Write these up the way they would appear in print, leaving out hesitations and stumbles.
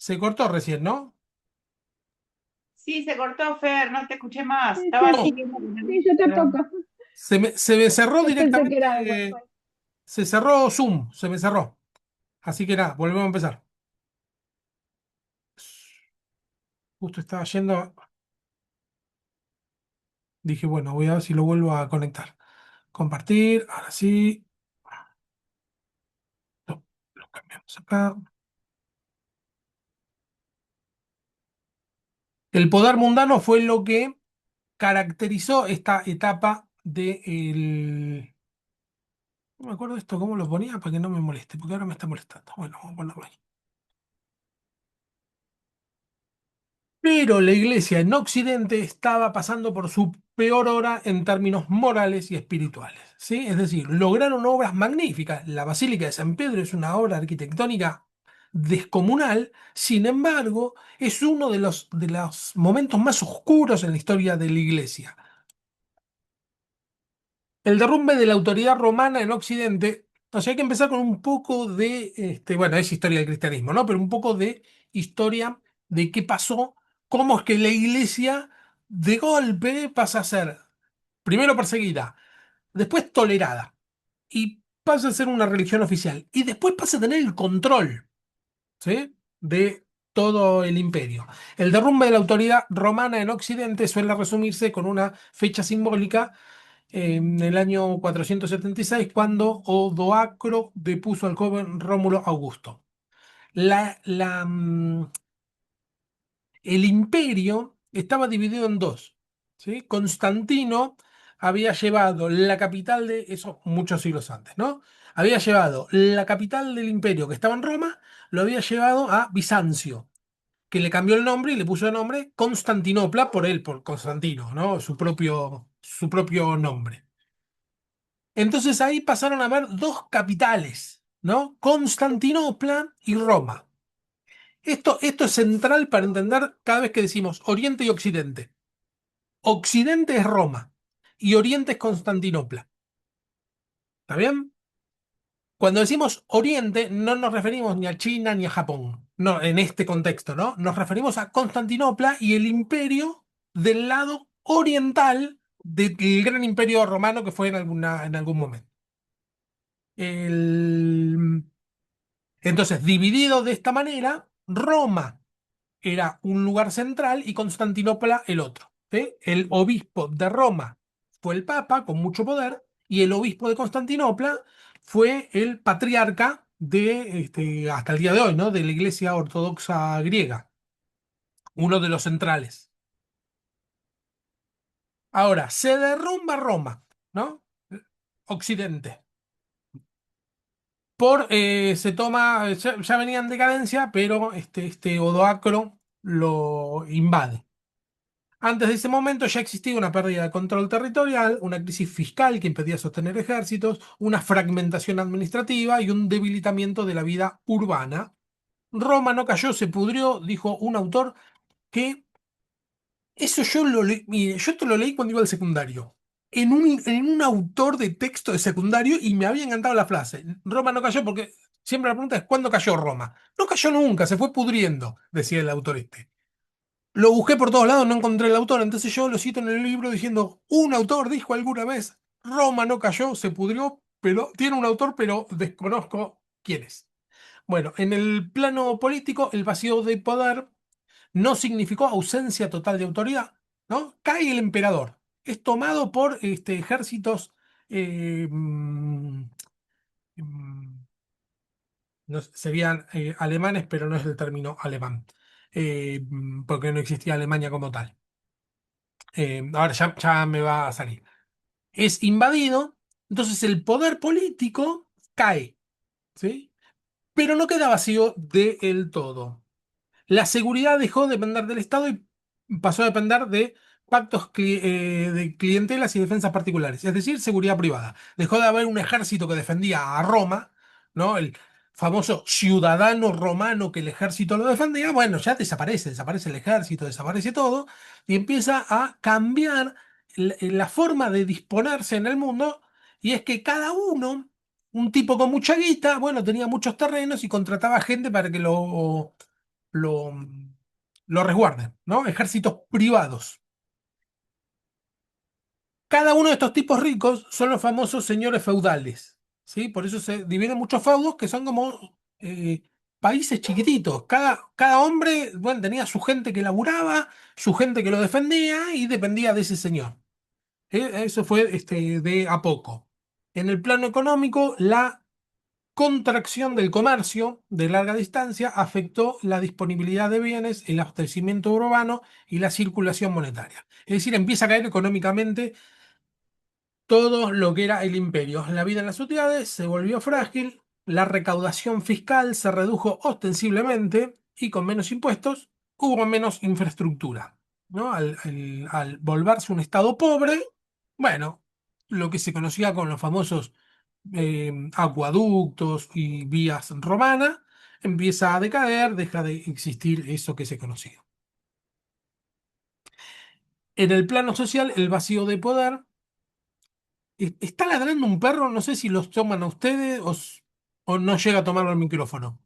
Se cortó recién, ¿no? Sí, se cortó, Fer, no te escuché más. Sí, Estaba sí, No, siguiendo con sí, yo pero tampoco. se me cerró Yo pensé que directamente, era Wi-Fi. se cerró Zoom, se me cerró. Así que nada, volvemos a empezar. Justo estaba yendo, dije, bueno, voy a ver si lo vuelvo a conectar. Compartir, ahora sí. Lo cambiamos acá. El poder mundano fue lo que caracterizó esta etapa de el... No me acuerdo esto, cómo lo ponía para que no me moleste, porque ahora me está molestando. Bueno, vamos a ponerlo ahí. Pero la iglesia en Occidente estaba pasando por su peor hora en términos morales y espirituales, ¿sí? Es decir, lograron obras magníficas. La Basílica de San Pedro es una obra arquitectónica descomunal, sin embargo, es uno de los momentos más oscuros en la historia de la iglesia. El derrumbe de la autoridad romana en Occidente, o sea, hay que empezar con un poco de, bueno, es historia del cristianismo, ¿no? Pero un poco de historia de qué pasó, cómo es que la iglesia de golpe pasa a ser primero perseguida, después tolerada, y pasa a ser una religión oficial, y después pasa a tener el control, ¿sí? De todo el imperio. El derrumbe de la autoridad romana en Occidente suele resumirse con una fecha simbólica en el año 476, cuando Odoacro depuso al joven Rómulo Augusto. El imperio estaba dividido en dos, ¿sí? Constantino había llevado la capital de, eso muchos siglos antes, ¿no? Había llevado la capital del imperio, que estaba en Roma, lo había llevado a Bizancio, que le cambió el nombre y le puso el nombre Constantinopla por él, por Constantino, ¿no? Su propio nombre. Entonces ahí pasaron a haber dos capitales, ¿no? Constantinopla y Roma. Esto es central para entender cada vez que decimos Oriente y Occidente. Occidente es Roma y Oriente es Constantinopla. ¿Está bien? Cuando decimos Oriente no nos referimos ni a China ni a Japón. No, en este contexto, ¿no? Nos referimos a Constantinopla y el imperio del lado oriental del gran imperio romano que fue en algún momento. El, Entonces, dividido de esta manera, Roma era un lugar central y Constantinopla el otro, ¿sí? El obispo de Roma fue el papa con mucho poder y el obispo de Constantinopla fue el patriarca hasta el día de hoy, ¿no? De la Iglesia Ortodoxa griega, uno de los centrales. Ahora, se derrumba Roma, ¿no? Occidente. Se toma, ya venía en decadencia, pero este Odoacro lo invade. Antes de ese momento ya existía una pérdida de control territorial, una crisis fiscal que impedía sostener ejércitos, una fragmentación administrativa y un debilitamiento de la vida urbana. Roma no cayó, se pudrió, dijo un autor que eso yo lo leí, mire, yo esto lo leí cuando iba al secundario, en un autor de texto de secundario y me había encantado la frase. Roma no cayó porque siempre la pregunta es ¿cuándo cayó Roma? No cayó nunca, se fue pudriendo, decía el autor este. Lo busqué por todos lados, no encontré el autor, entonces yo lo cito en el libro diciendo, un autor dijo alguna vez, Roma no cayó, se pudrió, pero tiene un autor, pero desconozco quién es. Bueno, en el plano político, el vacío de poder no significó ausencia total de autoridad, ¿no? Cae el emperador, es tomado por ejércitos, mm, serían alemanes, pero no es el término alemán, porque no existía Alemania como tal. Ahora ya me va a salir. Es invadido, entonces el poder político cae, ¿sí? Pero no queda vacío del todo. La seguridad dejó de depender del Estado y pasó a depender de pactos de clientelas y defensas particulares, es decir, seguridad privada. Dejó de haber un ejército que defendía a Roma, ¿no? El famoso ciudadano romano que el ejército lo defendía. Bueno, ya desaparece el ejército, desaparece todo, y empieza a cambiar la forma de disponerse en el mundo, y es que cada uno, un tipo con mucha guita, bueno, tenía muchos terrenos y contrataba gente para que lo lo, lo resguarden, ¿no? Ejércitos privados. Cada uno de estos tipos ricos son los famosos señores feudales, ¿sí? Por eso se dividen muchos feudos que son como países chiquititos. Cada hombre, bueno, tenía su gente que laburaba, su gente que lo defendía y dependía de ese señor. Eso fue de a poco. En el plano económico, la contracción del comercio de larga distancia afectó la disponibilidad de bienes, el abastecimiento urbano y la circulación monetaria. Es decir, empieza a caer económicamente todo lo que era el imperio. La vida en las ciudades se volvió frágil, la recaudación fiscal se redujo ostensiblemente y con menos impuestos hubo menos infraestructura, ¿no? Al volverse un estado pobre, bueno, lo que se conocía con los famosos acueductos y vías romanas empieza a decaer, deja de existir eso que se conocía. En el plano social, el vacío de poder. Está ladrando un perro, no sé si los toman a ustedes o no llega a tomarlo al micrófono.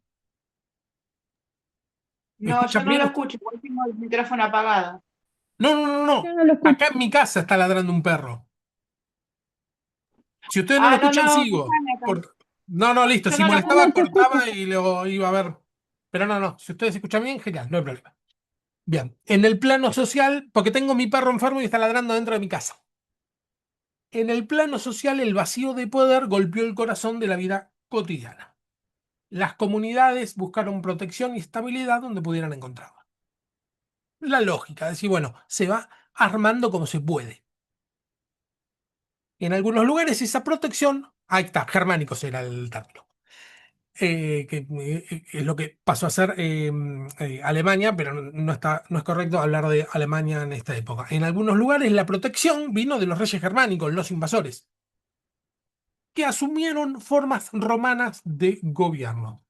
¿Me No, yo escuchan no bien lo ustedes? escucho, porque tengo el micrófono apagado. No, no, no, Yo no. no lo Acá escucho. en mi casa está ladrando un perro. Si ustedes no lo Ah, no, escuchan, no, sigo. escuchame acá. No, no, listo. Yo Si no lo Yo no molestaba, te escucho. escucho. cortaba y lo iba a ver. Pero no, no. Si ustedes escuchan bien, genial, no hay problema. Bien. En el plano social, porque tengo mi perro enfermo y está ladrando dentro de mi casa. En el plano social, el vacío de poder golpeó el corazón de la vida cotidiana. Las comunidades buscaron protección y estabilidad donde pudieran encontrarla. La lógica, decir, bueno, se va armando como se puede. En algunos lugares esa protección, ahí está, germánicos era el término, es lo que pasó a ser Alemania, pero no es correcto hablar de Alemania en esta época. En algunos lugares la protección vino de los reyes germánicos, los invasores, que asumieron formas romanas de gobierno.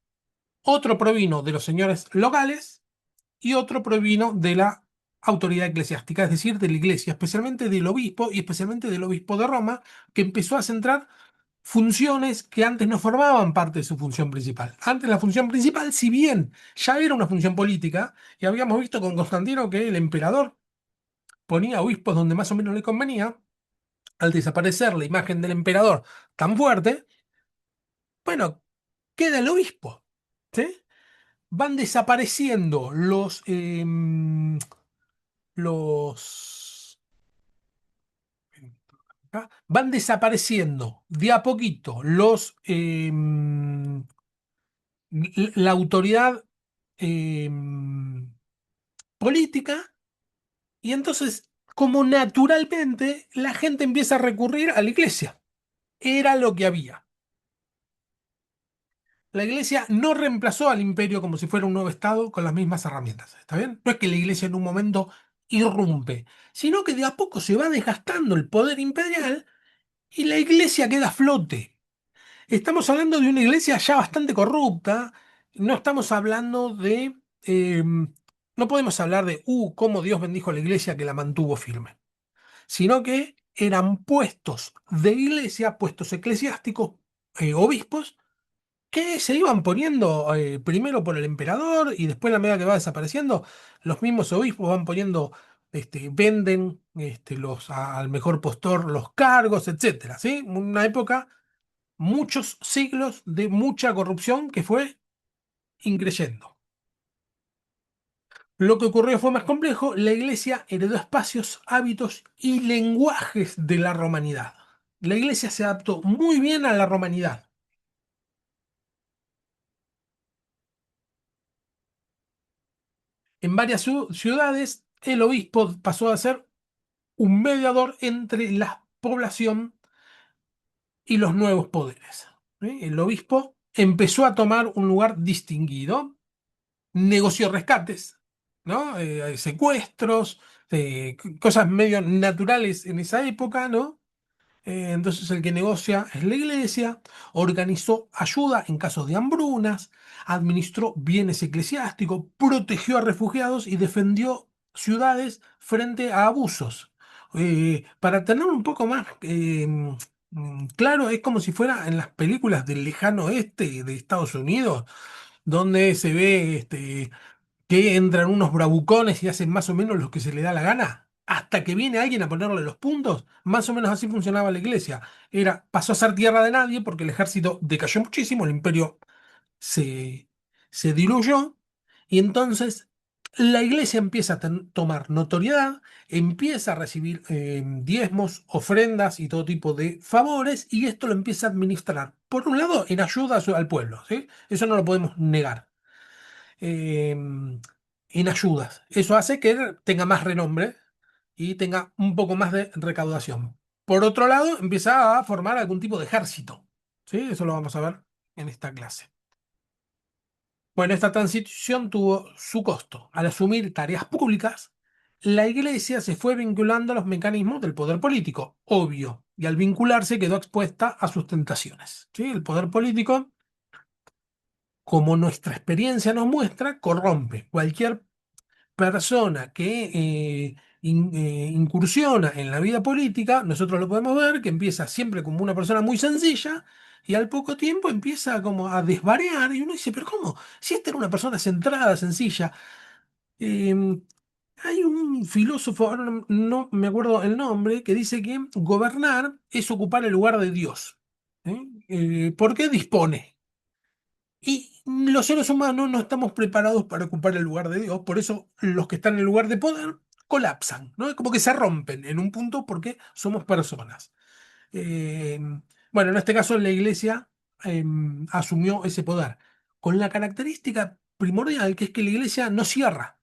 Otro provino de los señores locales y otro provino de la autoridad eclesiástica, es decir, de la iglesia, especialmente del obispo y especialmente del obispo de Roma, que empezó a centrar funciones que antes no formaban parte de su función principal. Antes la función principal, si bien ya era una función política, y habíamos visto con Constantino que el emperador ponía obispos donde más o menos le convenía, al desaparecer la imagen del emperador tan fuerte, bueno, queda el obispo. ¿Sí? Van desapareciendo los ¿ah? Van desapareciendo de a poquito la autoridad política y entonces, como naturalmente, la gente empieza a recurrir a la iglesia. Era lo que había. La iglesia no reemplazó al imperio como si fuera un nuevo estado con las mismas herramientas. ¿Está bien? No es que la iglesia en un momento irrumpe, sino que de a poco se va desgastando el poder imperial y la iglesia queda a flote. Estamos hablando de una iglesia ya bastante corrupta, no estamos hablando no podemos hablar de, cómo Dios bendijo a la iglesia que la mantuvo firme, sino que eran puestos de iglesia, puestos eclesiásticos, obispos, que se iban poniendo primero por el emperador y después, a la medida que va desapareciendo, los mismos obispos van poniendo, venden al mejor postor los cargos, etcétera, ¿sí? Una época, muchos siglos de mucha corrupción que fue increyendo. Lo que ocurrió fue más complejo. La iglesia heredó espacios, hábitos y lenguajes de la romanidad. La iglesia se adaptó muy bien a la romanidad. En varias ciudades, el obispo pasó a ser un mediador entre la población y los nuevos poderes. ¿Sí? El obispo empezó a tomar un lugar distinguido, negoció rescates, ¿no? Secuestros, cosas medio naturales en esa época, ¿no? Entonces el que negocia es la iglesia, organizó ayuda en casos de hambrunas, administró bienes eclesiásticos, protegió a refugiados y defendió ciudades frente a abusos. Para tener un poco más claro, es como si fuera en las películas del lejano oeste de Estados Unidos, donde se ve que entran unos bravucones y hacen más o menos lo que se le da la gana, hasta que viene alguien a ponerle los puntos. Más o menos así funcionaba la iglesia. Pasó a ser tierra de nadie porque el ejército decayó muchísimo, el imperio se, se diluyó, y entonces la iglesia empieza a tomar notoriedad, empieza a recibir diezmos, ofrendas y todo tipo de favores, y esto lo empieza a administrar, por un lado, en ayuda al pueblo, ¿sí? Eso no lo podemos negar. eh, en ayudas. Eso hace que tenga más renombre y tenga un poco más de recaudación. Por otro lado, empieza a formar algún tipo de ejército. ¿Sí? Eso lo vamos a ver en esta clase. Bueno, esta transición tuvo su costo. Al asumir tareas públicas, la iglesia se fue vinculando a los mecanismos del poder político, obvio, y al vincularse quedó expuesta a sus tentaciones. ¿Sí? El poder político, como nuestra experiencia nos muestra, corrompe. Cualquier persona que incursiona en la vida política, nosotros lo podemos ver, que empieza siempre como una persona muy sencilla y al poco tiempo empieza como a desvariar y uno dice, pero ¿cómo? Si esta era una persona centrada, sencilla. Eh, Hay un filósofo, ahora no me acuerdo el nombre, que dice que gobernar es ocupar el lugar de Dios. Porque dispone. Y los seres humanos no estamos preparados para ocupar el lugar de Dios, por eso los que están en el lugar de poder colapsan, ¿no? Es como que se rompen en un punto porque somos personas. Eh, bueno, en este caso la iglesia asumió ese poder, con la característica primordial que es que la iglesia no cierra.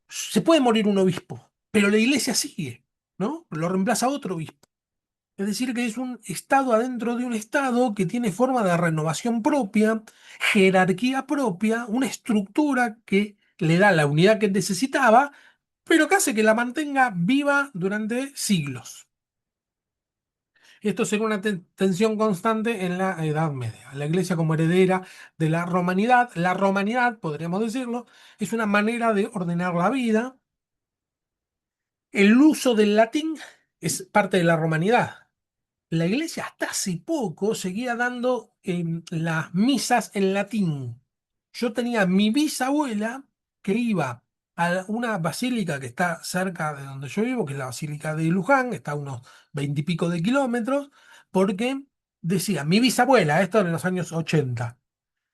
Se puede morir un obispo, pero la iglesia sigue, ¿no? Lo reemplaza otro obispo. Es decir, que es un estado adentro de un estado que tiene forma de renovación propia, jerarquía propia, una estructura que le da la unidad que necesitaba, pero que hace que la mantenga viva durante siglos. Esto será una tensión constante en la Edad Media. La Iglesia como heredera de la romanidad, podríamos decirlo, es una manera de ordenar la vida. El uso del latín es parte de la romanidad. La iglesia hasta hace poco seguía dando las misas en latín. Yo tenía mi bisabuela que iba a una basílica que está cerca de donde yo vivo, que es la Basílica de Luján, está a unos 20 y pico de kilómetros, porque decía, mi bisabuela, esto en los años 80,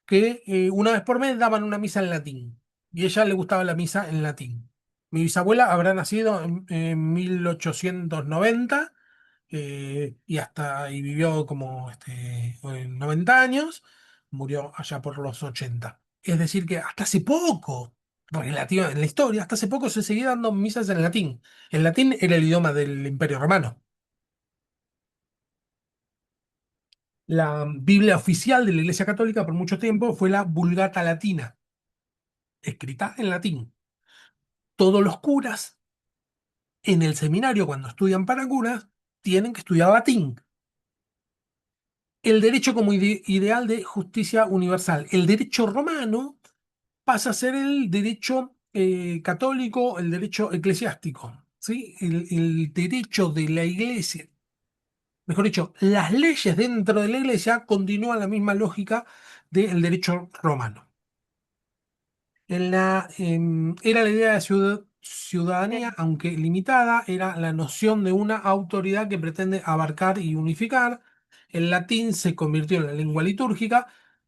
que una vez por mes daban una misa en latín, y a ella le gustaba la misa en latín. Mi bisabuela habrá nacido en 1890 y vivió como 90 años, murió allá por los 80. Es decir, que hasta hace poco, relativa en la historia, hasta hace poco se seguía dando misas en latín. El latín era el idioma del Imperio Romano. La Biblia oficial de la Iglesia Católica por mucho tiempo fue la Vulgata Latina, escrita en latín. Todos los curas en el seminario, cuando estudian para curas, tienen que estudiar latín. El derecho como ideal de justicia universal. El derecho romano pasa a ser el derecho católico, el derecho eclesiástico, ¿sí? El derecho de la iglesia, mejor dicho, las leyes dentro de la iglesia continúan la misma lógica del derecho romano. Era la idea de ciudadanía, aunque limitada, era la noción de una autoridad que pretende abarcar y unificar. El latín se convirtió en la lengua litúrgica,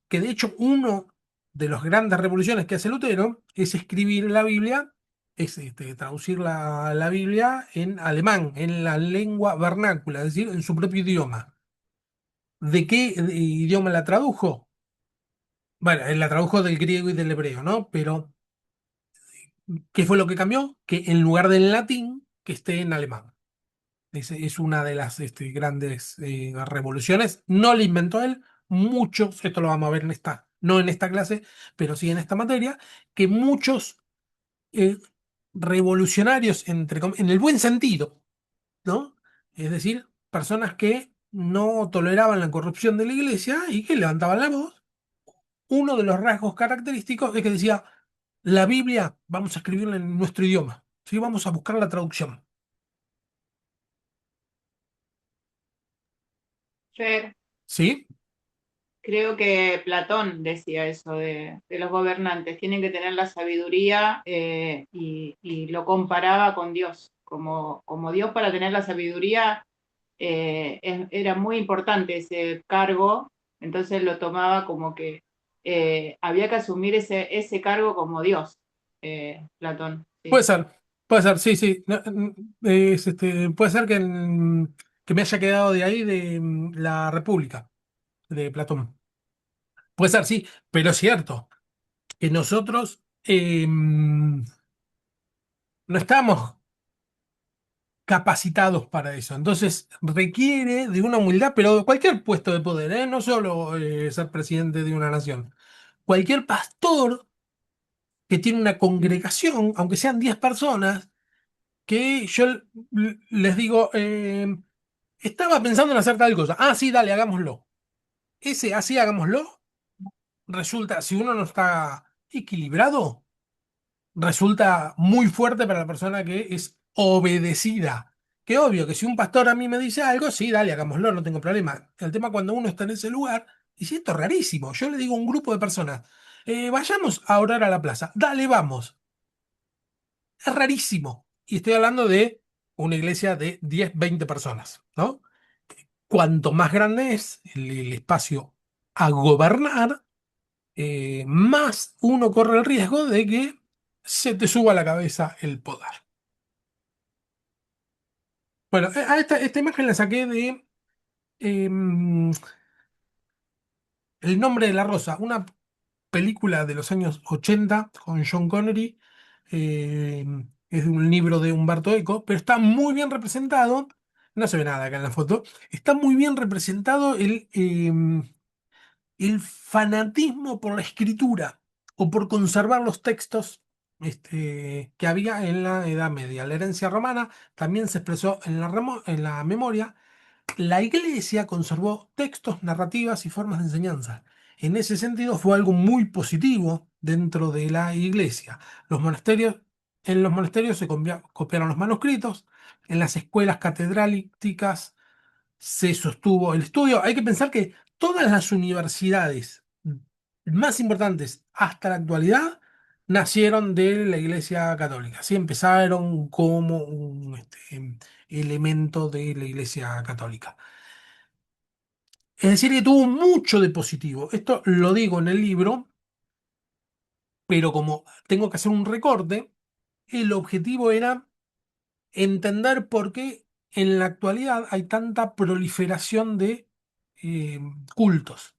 que de hecho uno de las grandes revoluciones que hace Lutero es escribir la Biblia, es traducir la Biblia en alemán, en la lengua vernácula, es decir, en su propio idioma. ¿De qué idioma la tradujo? Bueno, él la tradujo del griego y del hebreo, ¿no? Pero ¿qué fue lo que cambió? Que en lugar del latín, que esté en alemán. Es una de las grandes revoluciones. No la inventó él. Muchos, esto lo vamos a ver en esta, no en esta clase, pero sí en esta materia, que muchos eh, revolucionarios, en el buen sentido, ¿no? Es decir, personas que no toleraban la corrupción de la iglesia y que levantaban la voz. Uno de los rasgos característicos es que decía, la Biblia vamos a escribirla en nuestro idioma, ¿sí? Vamos a buscar la traducción, Fer, ¿sí? creo que Platón decía eso de los gobernantes, tienen que tener la sabiduría y lo comparaba con Dios. Como Dios para tener la sabiduría era muy importante ese cargo, entonces lo tomaba como que había que asumir ese cargo como Dios, Platón. Puede Sí. ser, puede ser, sí, sí. No, puede ser que me haya quedado de ahí de la República de Platón. Puede ser, sí, pero es cierto que nosotros no estamos capacitados para eso. Entonces requiere de una humildad, pero cualquier puesto de poder, ¿eh? No solo ser presidente de una nación. Cualquier pastor que tiene una congregación, aunque sean 10 personas, que yo les digo, estaba pensando en hacer tal cosa. Ah, sí, dale, hagámoslo. Ese, así hagámoslo, resulta, si uno no está equilibrado, resulta muy fuerte para la persona que es obedecida. Que obvio que si un pastor a mí me dice algo, sí, dale, hagámoslo, no tengo problema. El tema cuando uno está en ese lugar, y si esto es rarísimo, yo le digo a un grupo de personas, vayamos a orar a la plaza, dale, vamos. Es rarísimo. Y estoy hablando de una iglesia de 10 20 personas, ¿no? Cuanto más grande es el espacio a gobernar, más uno corre el riesgo de que se te suba a la cabeza el poder. Bueno, esta imagen la saqué de El nombre de la rosa, una película de los años 80 con John Connery. eh, es de un libro de Humberto Eco, pero está muy bien representado. No se ve nada acá en la foto. Está muy bien representado el fanatismo por la escritura o por conservar los textos que había en la Edad Media. La herencia romana también se expresó en la memoria. La iglesia conservó textos, narrativas y formas de enseñanza. En ese sentido fue algo muy positivo dentro de la iglesia. Los monasterios, en los monasterios se copiaron los manuscritos, en las escuelas catedrálicas se sostuvo el estudio. Hay que pensar que todas las universidades más importantes hasta la actualidad nacieron de la Iglesia Católica. Sí, empezaron como un elemento de la Iglesia Católica. Es decir, que tuvo mucho de positivo. Esto lo digo en el libro, pero como tengo que hacer un recorte, el objetivo era entender por qué en la actualidad hay tanta proliferación de eh, cultos.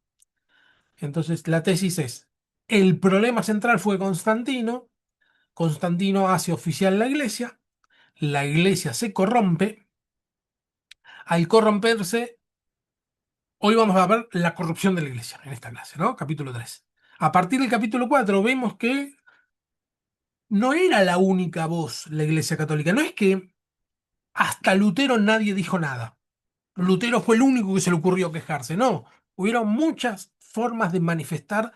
Entonces, la tesis es, el problema central fue Constantino, Constantino hace oficial la iglesia se corrompe, al corromperse, hoy vamos a ver la corrupción de la iglesia en esta clase, ¿no? Capítulo 3. A partir del capítulo 4 vemos que no era la única voz la iglesia católica, no es que hasta Lutero nadie dijo nada. Lutero fue el único que se le ocurrió quejarse, no. Hubieron muchas formas de manifestar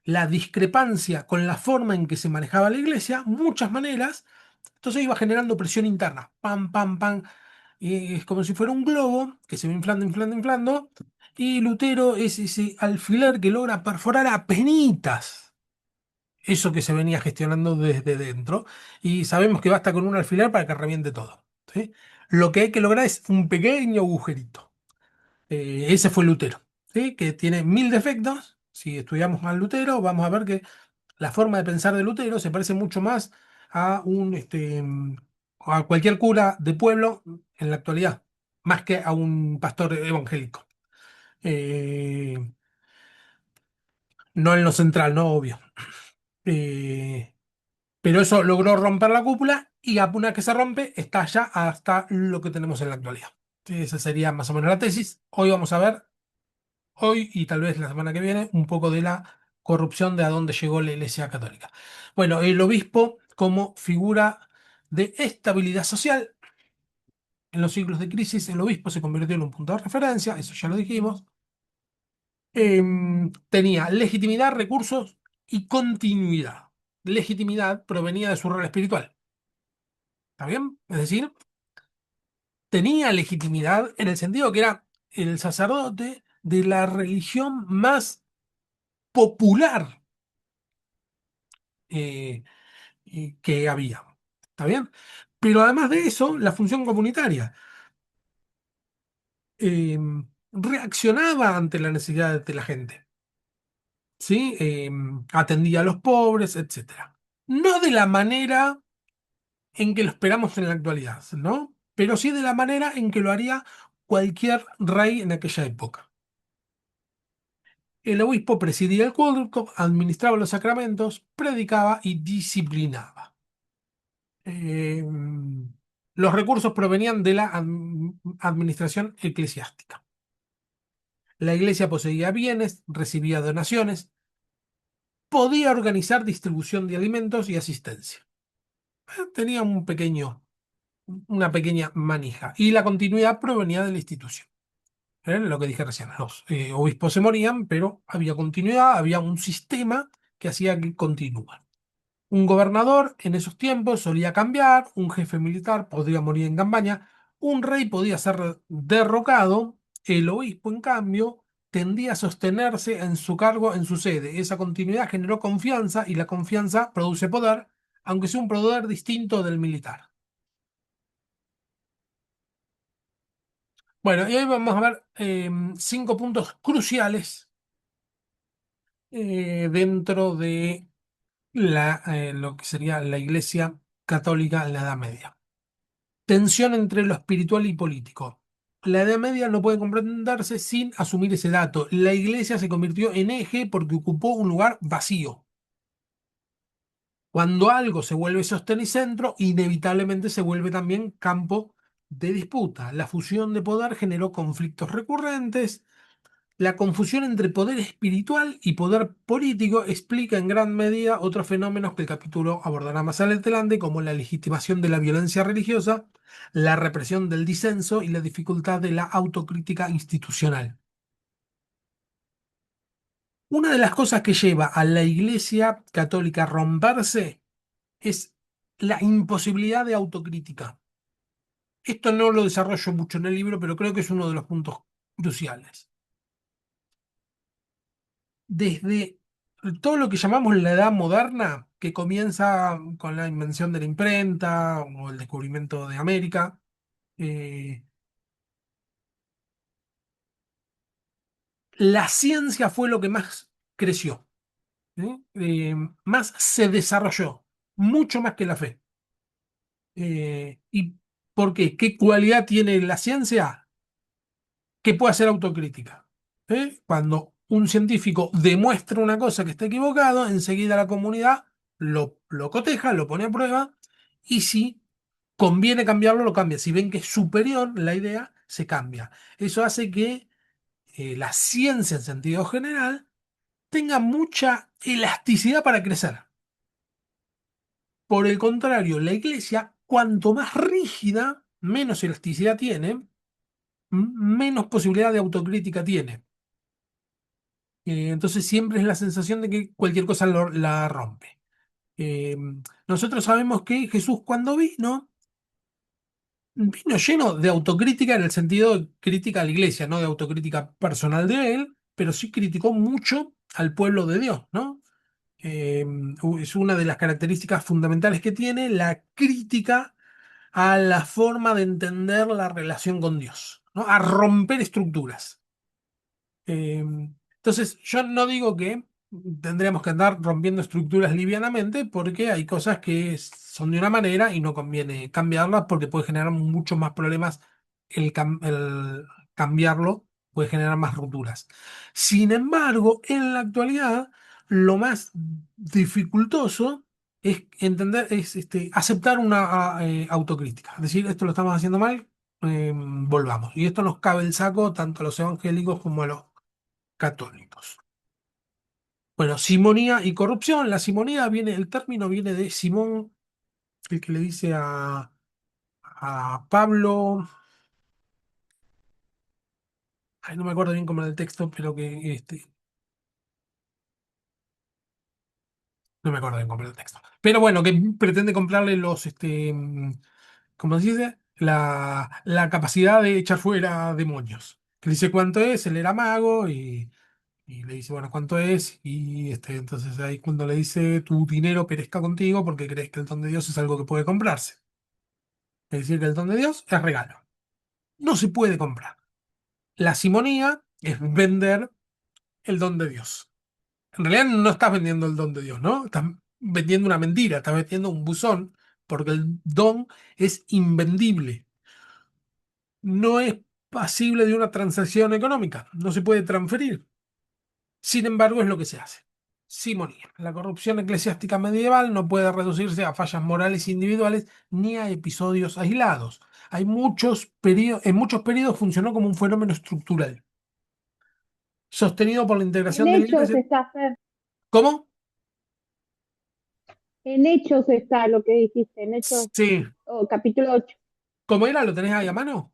la discrepancia con la forma en que se manejaba la iglesia, muchas maneras, entonces iba generando presión interna, pam, pam, pam, y es como si fuera un globo que se va inflando, inflando, inflando, y Lutero es ese alfiler que logra perforar a penitas eso que se venía gestionando desde dentro, y sabemos que basta con un alfiler para que reviente todo, ¿sí? Lo que hay que lograr es un pequeño agujerito. Ese fue Lutero, ¿sí? Que tiene mil defectos. Si estudiamos a Lutero, vamos a ver que la forma de pensar de Lutero se parece mucho más a a cualquier cura de pueblo en la actualidad, más que a un pastor evangélico. Eh, no en lo central, no obvio. Eh, pero eso logró romper la cúpula y una que se rompe, estalla hasta lo que tenemos en la actualidad. Esa sería más o menos la tesis. Hoy vamos a ver hoy y tal vez la semana que viene un poco de la corrupción de a dónde llegó la Iglesia Católica. Bueno, el obispo como figura de estabilidad social. En los siglos de crisis, el obispo se convirtió en un punto de referencia, eso ya lo dijimos. Tenía legitimidad, recursos y continuidad. Legitimidad provenía de su rol espiritual. ¿Está bien? Es decir, tenía legitimidad en el sentido que era el sacerdote, de la religión más popular eh, que había. ¿Está bien? Pero además de eso, la función comunitaria eh, reaccionaba ante la necesidad de la gente, ¿sí? Atendía a los pobres, etcétera. No de la manera en que lo esperamos en la actualidad, ¿no? Pero sí de la manera en que lo haría cualquier rey en aquella época. El obispo presidía el culto, administraba los sacramentos, predicaba y disciplinaba. Eh, los recursos provenían de la administración eclesiástica. La iglesia poseía bienes, recibía donaciones, podía organizar distribución de alimentos y asistencia. Tenía una pequeña manija y la continuidad provenía de la institución. Lo que dije recién, los obispos se morían, pero había continuidad, había un sistema que hacía que continúe. Un gobernador en esos tiempos solía cambiar, un jefe militar podría morir en campaña, un rey podía ser derrocado, el obispo, en cambio, tendía a sostenerse en su cargo, en su sede. Esa continuidad generó confianza y la confianza produce poder, aunque sea un poder distinto del militar. Bueno, y hoy vamos a ver 5 puntos cruciales dentro de lo que sería la Iglesia Católica en la Edad Media. Tensión entre lo espiritual y político. La Edad Media no puede comprenderse sin asumir ese dato. La Iglesia se convirtió en eje porque ocupó un lugar vacío. Cuando algo se vuelve sostén y centro, inevitablemente se vuelve también campo de disputa. La fusión de poder generó conflictos recurrentes. La confusión entre poder espiritual y poder político explica en gran medida otros fenómenos que el capítulo abordará más adelante, como la legitimación de la violencia religiosa, la represión del disenso y la dificultad de la autocrítica institucional. Una de las cosas que lleva a la Iglesia Católica a romperse es la imposibilidad de autocrítica. Esto no lo desarrollo mucho en el libro, pero creo que es uno de los puntos cruciales. Desde todo lo que llamamos la edad moderna, que comienza con la invención de la imprenta o el descubrimiento de América, eh, la ciencia fue lo que más creció, ¿sí? Más se desarrolló, mucho más que la fe. ¿Y por qué? ¿Qué cualidad tiene la ciencia? Que puede hacer autocrítica. Cuando un científico demuestra una cosa que está equivocado, enseguida la comunidad lo coteja, lo pone a prueba, y si conviene cambiarlo, lo cambia. Si ven que es superior la idea, se cambia. Eso hace que la ciencia en sentido general tenga mucha elasticidad para crecer. Por el contrario, la iglesia, cuanto más rígida, menos elasticidad tiene, menos posibilidad de autocrítica tiene. Entonces siempre es la sensación de que cualquier cosa la rompe. Eh, nosotros sabemos que Jesús, cuando vino lleno de autocrítica en el sentido de crítica a la iglesia, no de autocrítica personal de él, pero sí criticó mucho al pueblo de Dios, ¿no? Eh, es una de las características fundamentales que tiene la crítica a la forma de entender la relación con Dios, ¿no? A romper estructuras. Eh, entonces, yo no digo que tendríamos que andar rompiendo estructuras livianamente, porque hay cosas que son de una manera y no conviene cambiarlas porque puede generar muchos más problemas el cambiarlo, puede generar más rupturas. Sin embargo, en la actualidad, lo más dificultoso es entender, es aceptar una autocrítica. Es decir, esto lo estamos haciendo mal, volvamos. Y esto nos cabe el saco tanto a los evangélicos como a los católicos. Bueno, simonía y corrupción. La simonía viene, el término viene de Simón, el que le dice a Pablo, ay, no me acuerdo bien cómo era el texto, pero que no me acuerdo bien cómo era el texto. Pero bueno, que pretende comprarle ¿cómo se dice? La capacidad de echar fuera demonios. Que le dice cuánto es, él era mago y le dice, bueno, ¿cuánto es? Y entonces ahí cuando le dice, tu dinero perezca contigo porque crees que el don de Dios es algo que puede comprarse. Es decir, que el don de Dios es regalo. No se puede comprar. La simonía es vender el don de Dios. En realidad no estás vendiendo el don de Dios, ¿no? Estás vendiendo una mentira, estás vendiendo un buzón, porque el don es invendible. No es pasible de una transacción económica, no se puede transferir. Sin embargo, es lo que se hace. Simonía. La corrupción eclesiástica medieval no puede reducirse a fallas morales individuales ni a episodios aislados. Hay muchos periodos, en muchos periodos funcionó como un fenómeno estructural, sostenido por la En integración de la hechos iglesia. está, Fer, ¿Cómo? en hechos está lo que dijiste, en hechos, Sí. oh, capítulo 8. ¿Cómo era? ¿Lo tenés ahí a mano?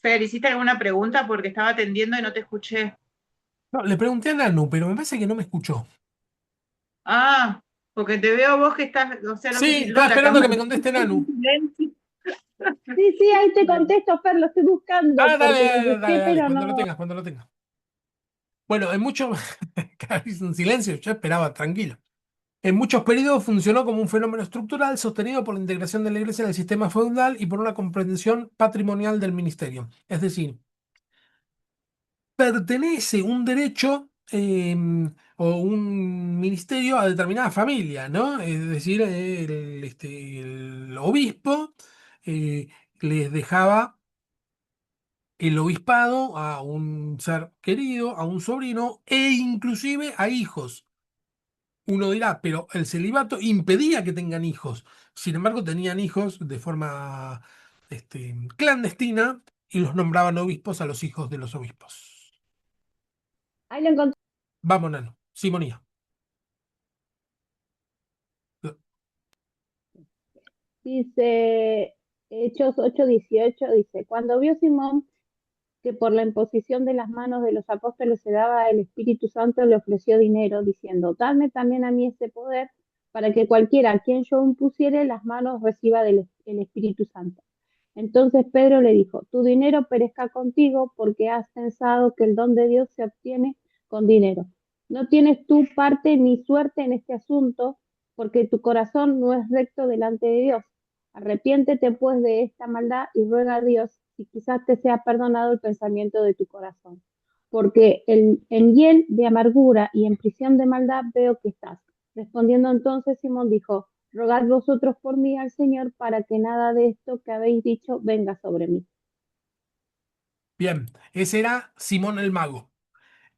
Fer, ¿hiciste alguna pregunta? Porque estaba atendiendo y no te escuché. No, le pregunté a Nanu, pero me parece que no me escuchó. Ah, porque te veo vos que estás, o sea, no sé Sí, si estaba no, la esperando que cámara me conteste Nanu. silencio. Sí, sí, ahí te contesto, Fer, lo estoy buscando Ah, dale, porque lo dale, dale, busqué, dale, pero cuando lo no. tengas, cuando lo tengas. Bueno, en muchos, hizo un silencio, yo esperaba tranquilo. En muchos periodos funcionó como un fenómeno estructural sostenido por la integración de la Iglesia en el sistema feudal y por una comprensión patrimonial del ministerio. Es decir, pertenece un derecho o un ministerio a determinada familia, ¿no? Es decir, el obispo les dejaba el obispado a un ser querido, a un sobrino e inclusive a hijos. Uno dirá, pero el celibato impedía que tengan hijos. Sin embargo, tenían hijos de forma clandestina y los nombraban obispos a los hijos de los obispos. Ahí lo encontré. Vamos, Nano. Simonía. Dice, Hechos 8:18, dice, cuando vio Simón que por la imposición de las manos de los apóstoles se daba el Espíritu Santo, le ofreció dinero, diciendo, dadme también a mí ese poder, para que cualquiera a quien yo impusiere las manos reciba el Espíritu Santo. Entonces Pedro le dijo, tu dinero perezca contigo porque has pensado que el don de Dios se obtiene con dinero. No tienes tú parte ni suerte en este asunto, porque tu corazón no es recto delante de Dios. Arrepiéntete pues de esta maldad y ruega a Dios si quizás te sea perdonado el pensamiento de tu corazón. Porque en hiel de amargura y en prisión de maldad veo que estás. Respondiendo entonces Simón dijo, rogad vosotros por mí al Señor para que nada de esto que habéis dicho venga sobre mí. Bien, ese era Simón el mago.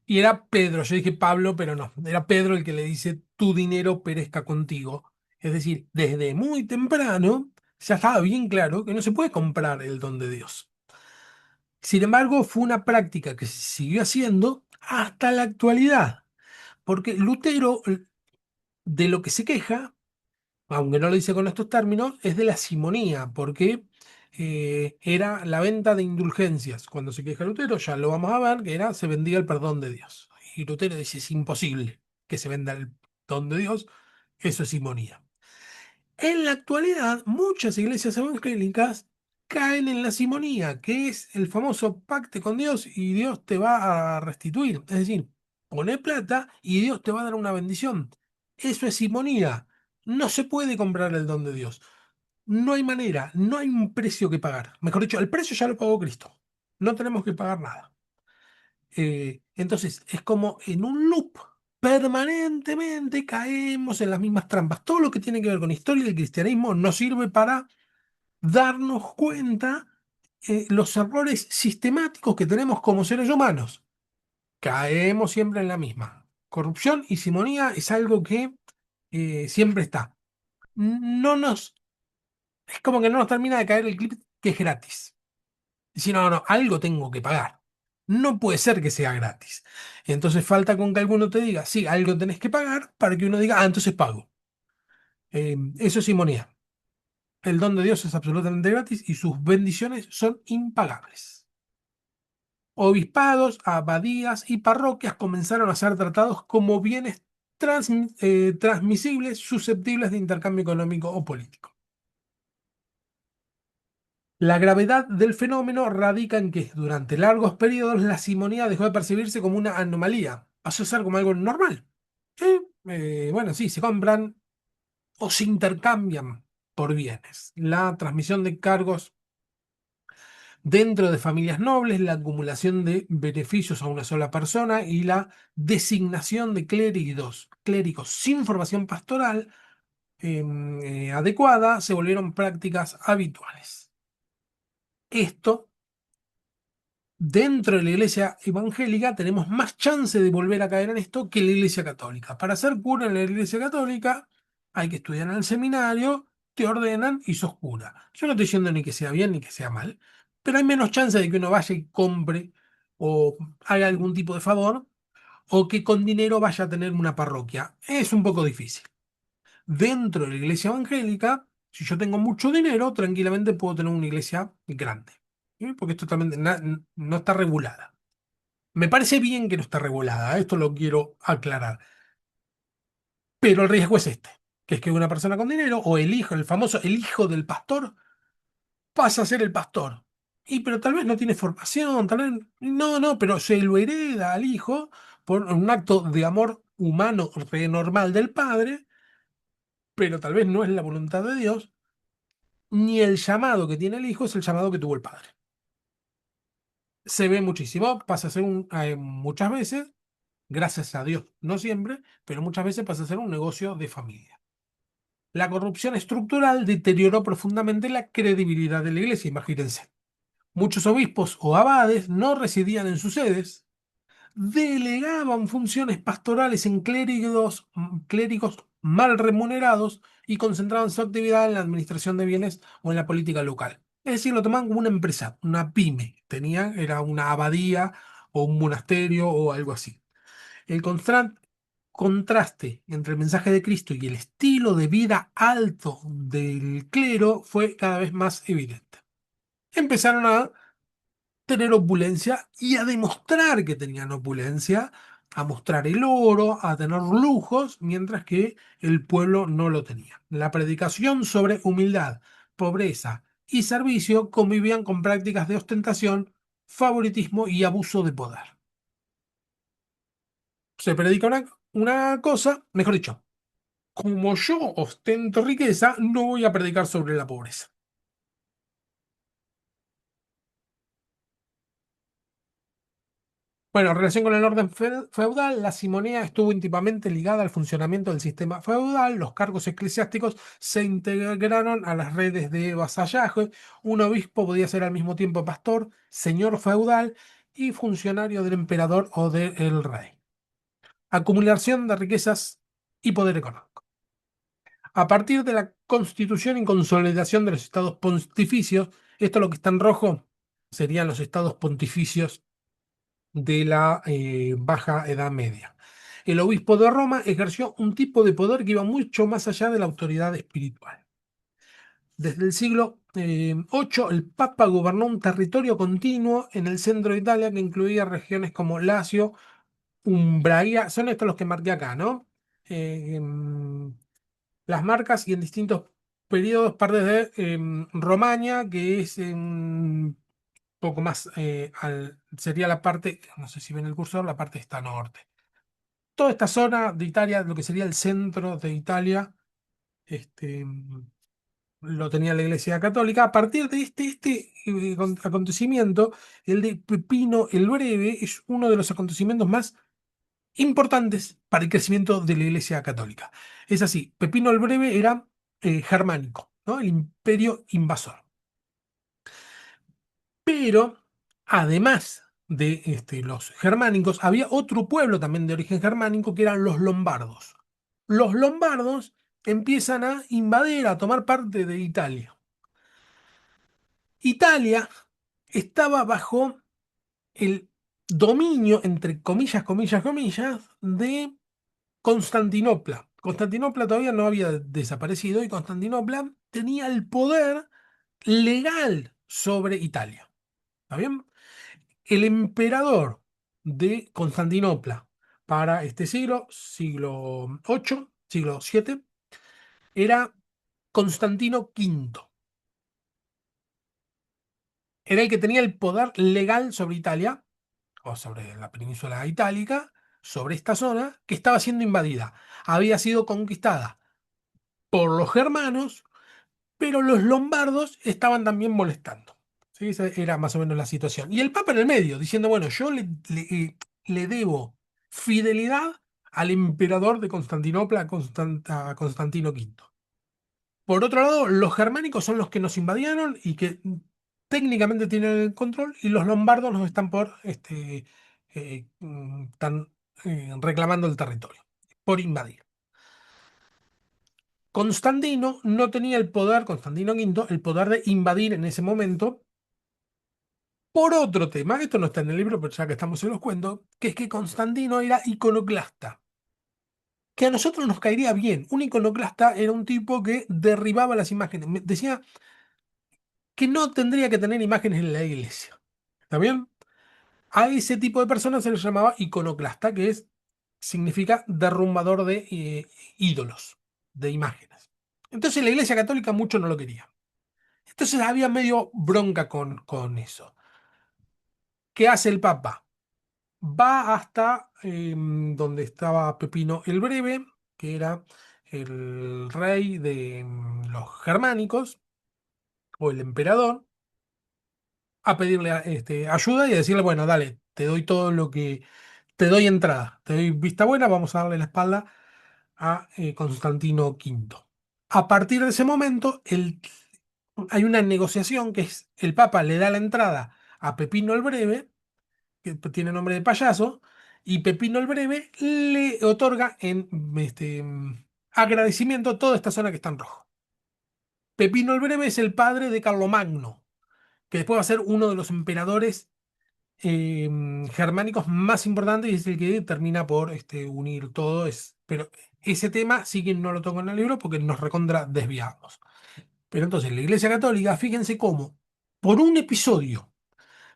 Y era Pedro, yo dije Pablo, pero no, era Pedro el que le dice, tu dinero perezca contigo. Es decir, desde muy temprano ya estaba bien claro que no se puede comprar el don de Dios. Sin embargo, fue una práctica que se siguió haciendo hasta la actualidad, porque Lutero de lo que se queja, aunque no lo dice con estos términos, es de la simonía, porque era la venta de indulgencias. Cuando se queja Lutero, ya lo vamos a ver, que era, se vendía el perdón de Dios. Y Lutero dice, es imposible que se venda el don de Dios, eso es simonía. En la actualidad, muchas iglesias evangélicas caen en la simonía, que es el famoso pacte con Dios y Dios te va a restituir. Es decir, pone plata y Dios te va a dar una bendición. Eso es simonía. No se puede comprar el don de Dios. No hay manera, no hay un precio que pagar. Mejor dicho, el precio ya lo pagó Cristo. No tenemos que pagar nada. Entonces, es como en un loop. Permanentemente caemos en las mismas trampas. Todo lo que tiene que ver con historia del cristianismo nos sirve para darnos cuenta los errores sistemáticos que tenemos como seres humanos. Caemos siempre en la misma. Corrupción y simonía es algo que siempre está. no nos, es como que no nos termina de caer el clip que es gratis. Si no, no, algo tengo que pagar. No puede ser que sea gratis. Entonces falta con que alguno te diga, sí, algo tenés que pagar para que uno diga, ah, entonces pago. Eso es simonía. El don de Dios es absolutamente gratis y sus bendiciones son impagables. Obispados, abadías y parroquias comenzaron a ser tratados como bienes transmisibles susceptibles de intercambio económico o político. La gravedad del fenómeno radica en que durante largos periodos la simonía dejó de percibirse como una anomalía, pasó a ser como algo normal. Bueno, sí, se compran o se intercambian por bienes. La transmisión de cargos dentro de familias nobles, la acumulación de beneficios a una sola persona y la designación de clérigos sin formación pastoral adecuada se volvieron prácticas habituales. Esto, dentro de la iglesia evangélica, tenemos más chance de volver a caer en esto que en la iglesia católica. Para ser cura en la iglesia católica hay que estudiar en el seminario, te ordenan y sos cura. Yo no estoy diciendo ni que sea bien ni que sea mal, pero hay menos chance de que uno vaya y compre o haga algún tipo de favor o que con dinero vaya a tener una parroquia. Es un poco difícil. Dentro de la iglesia evangélica, si yo tengo mucho dinero, tranquilamente puedo tener una iglesia grande. ¿Sí? Porque es totalmente no está regulada. Me parece bien que no está regulada, esto lo quiero aclarar. Pero el riesgo es este, que es que una persona con dinero o el hijo, el famoso el hijo del pastor, pasa a ser el pastor. Y pero tal vez no tiene formación, tal vez no, pero se lo hereda al hijo por un acto de amor humano re normal del padre, pero tal vez no es la voluntad de Dios, ni el llamado que tiene el hijo es el llamado que tuvo el padre. Se ve muchísimo, pasa a ser muchas veces, gracias a Dios, no siempre, pero muchas veces pasa a ser un negocio de familia. La corrupción estructural deterioró profundamente la credibilidad de la iglesia, imagínense. Muchos obispos o abades no residían en sus sedes, delegaban funciones pastorales en clérigos mal remunerados y concentraban su actividad en la administración de bienes o en la política local. Es decir, lo tomaban como una empresa, una pyme. Era una abadía o un monasterio o algo así. El contraste entre el mensaje de Cristo y el estilo de vida alto del clero fue cada vez más evidente. Empezaron a tener opulencia y a demostrar que tenían opulencia, a mostrar el oro, a tener lujos, mientras que el pueblo no lo tenía. La predicación sobre humildad, pobreza y servicio convivían con prácticas de ostentación, favoritismo y abuso de poder. Se predica una cosa, mejor dicho, como yo ostento riqueza, no voy a predicar sobre la pobreza. Bueno, en relación con el orden feudal, la simonía estuvo íntimamente ligada al funcionamiento del sistema feudal. Los cargos eclesiásticos se integraron a las redes de vasallaje. Un obispo podía ser al mismo tiempo pastor, señor feudal y funcionario del emperador o del rey. Acumulación de riquezas y poder económico. A partir de la constitución y consolidación de los estados pontificios, esto lo que está en rojo serían los estados pontificios de la Baja Edad Media. El obispo de Roma ejerció un tipo de poder que iba mucho más allá de la autoridad espiritual. Desde el siglo VIII, el Papa gobernó un territorio continuo en el centro de Italia que incluía regiones como Lacio, Umbragia, son estos los que marqué acá, ¿no? Las marcas y en distintos periodos partes de Romaña, que es poco más sería la parte, no sé si ven el cursor, la parte esta norte. Toda esta zona de Italia, lo que sería el centro de Italia, este, lo tenía la Iglesia Católica. A partir de este acontecimiento, el de Pepino el Breve es uno de los acontecimientos más importantes para el crecimiento de la Iglesia Católica. Es así, Pepino el Breve era germánico, ¿no? El imperio invasor. Pero, además de los germánicos, había otro pueblo también de origen germánico que eran los lombardos. Los lombardos empiezan a invadir, a tomar parte de Italia. Italia estaba bajo el dominio, entre comillas, comillas, comillas, de Constantinopla. Constantinopla todavía no había desaparecido y Constantinopla tenía el poder legal sobre Italia. ¿Está bien? El emperador de Constantinopla para este siglo VIII, siglo VII, era Constantino V. Era el que tenía el poder legal sobre Italia, o sobre la península itálica, sobre esta zona que estaba siendo invadida. Había sido conquistada por los germanos, pero los lombardos estaban también molestando. ¿Sí? Esa era más o menos la situación. Y el Papa en el medio, diciendo, bueno, yo le debo fidelidad al emperador de Constantinopla, a Constantino V. Por otro lado, los germánicos son los que nos invadieron y que técnicamente tienen el control, y los lombardos nos están están reclamando el territorio, por invadir. Constantino no tenía el poder, Constantino V, el poder de invadir en ese momento por otro tema. Esto no está en el libro, pero ya que estamos se los cuento, que es que Constantino era iconoclasta, que a nosotros nos caería bien. Un iconoclasta era un tipo que derribaba las imágenes. Decía que no tendría que tener imágenes en la iglesia. ¿Está bien? A ese tipo de personas se les llamaba iconoclasta, significa derrumbador de ídolos, de imágenes. Entonces la Iglesia Católica mucho no lo quería. Entonces había medio bronca con eso. ¿Qué hace el Papa? Va hasta donde estaba Pepino el Breve, que era el rey de los germánicos, o el emperador, a pedirle ayuda y a decirle, bueno, dale, te doy todo lo que, te doy entrada, te doy vista buena, vamos a darle la espalda a Constantino V. A partir de ese momento, hay una negociación que es, el Papa le da la entrada a Pepino el Breve, que tiene nombre de payaso, y Pepino el Breve le otorga en agradecimiento toda esta zona que está en rojo. Pepino el Breve es el padre de Carlomagno, que después va a ser uno de los emperadores eh, germánicos más importantes y es el que termina por unir todo. Pero ese tema sí que no lo toco en el libro porque nos recontra desviamos. Pero entonces la Iglesia Católica, fíjense cómo, por un episodio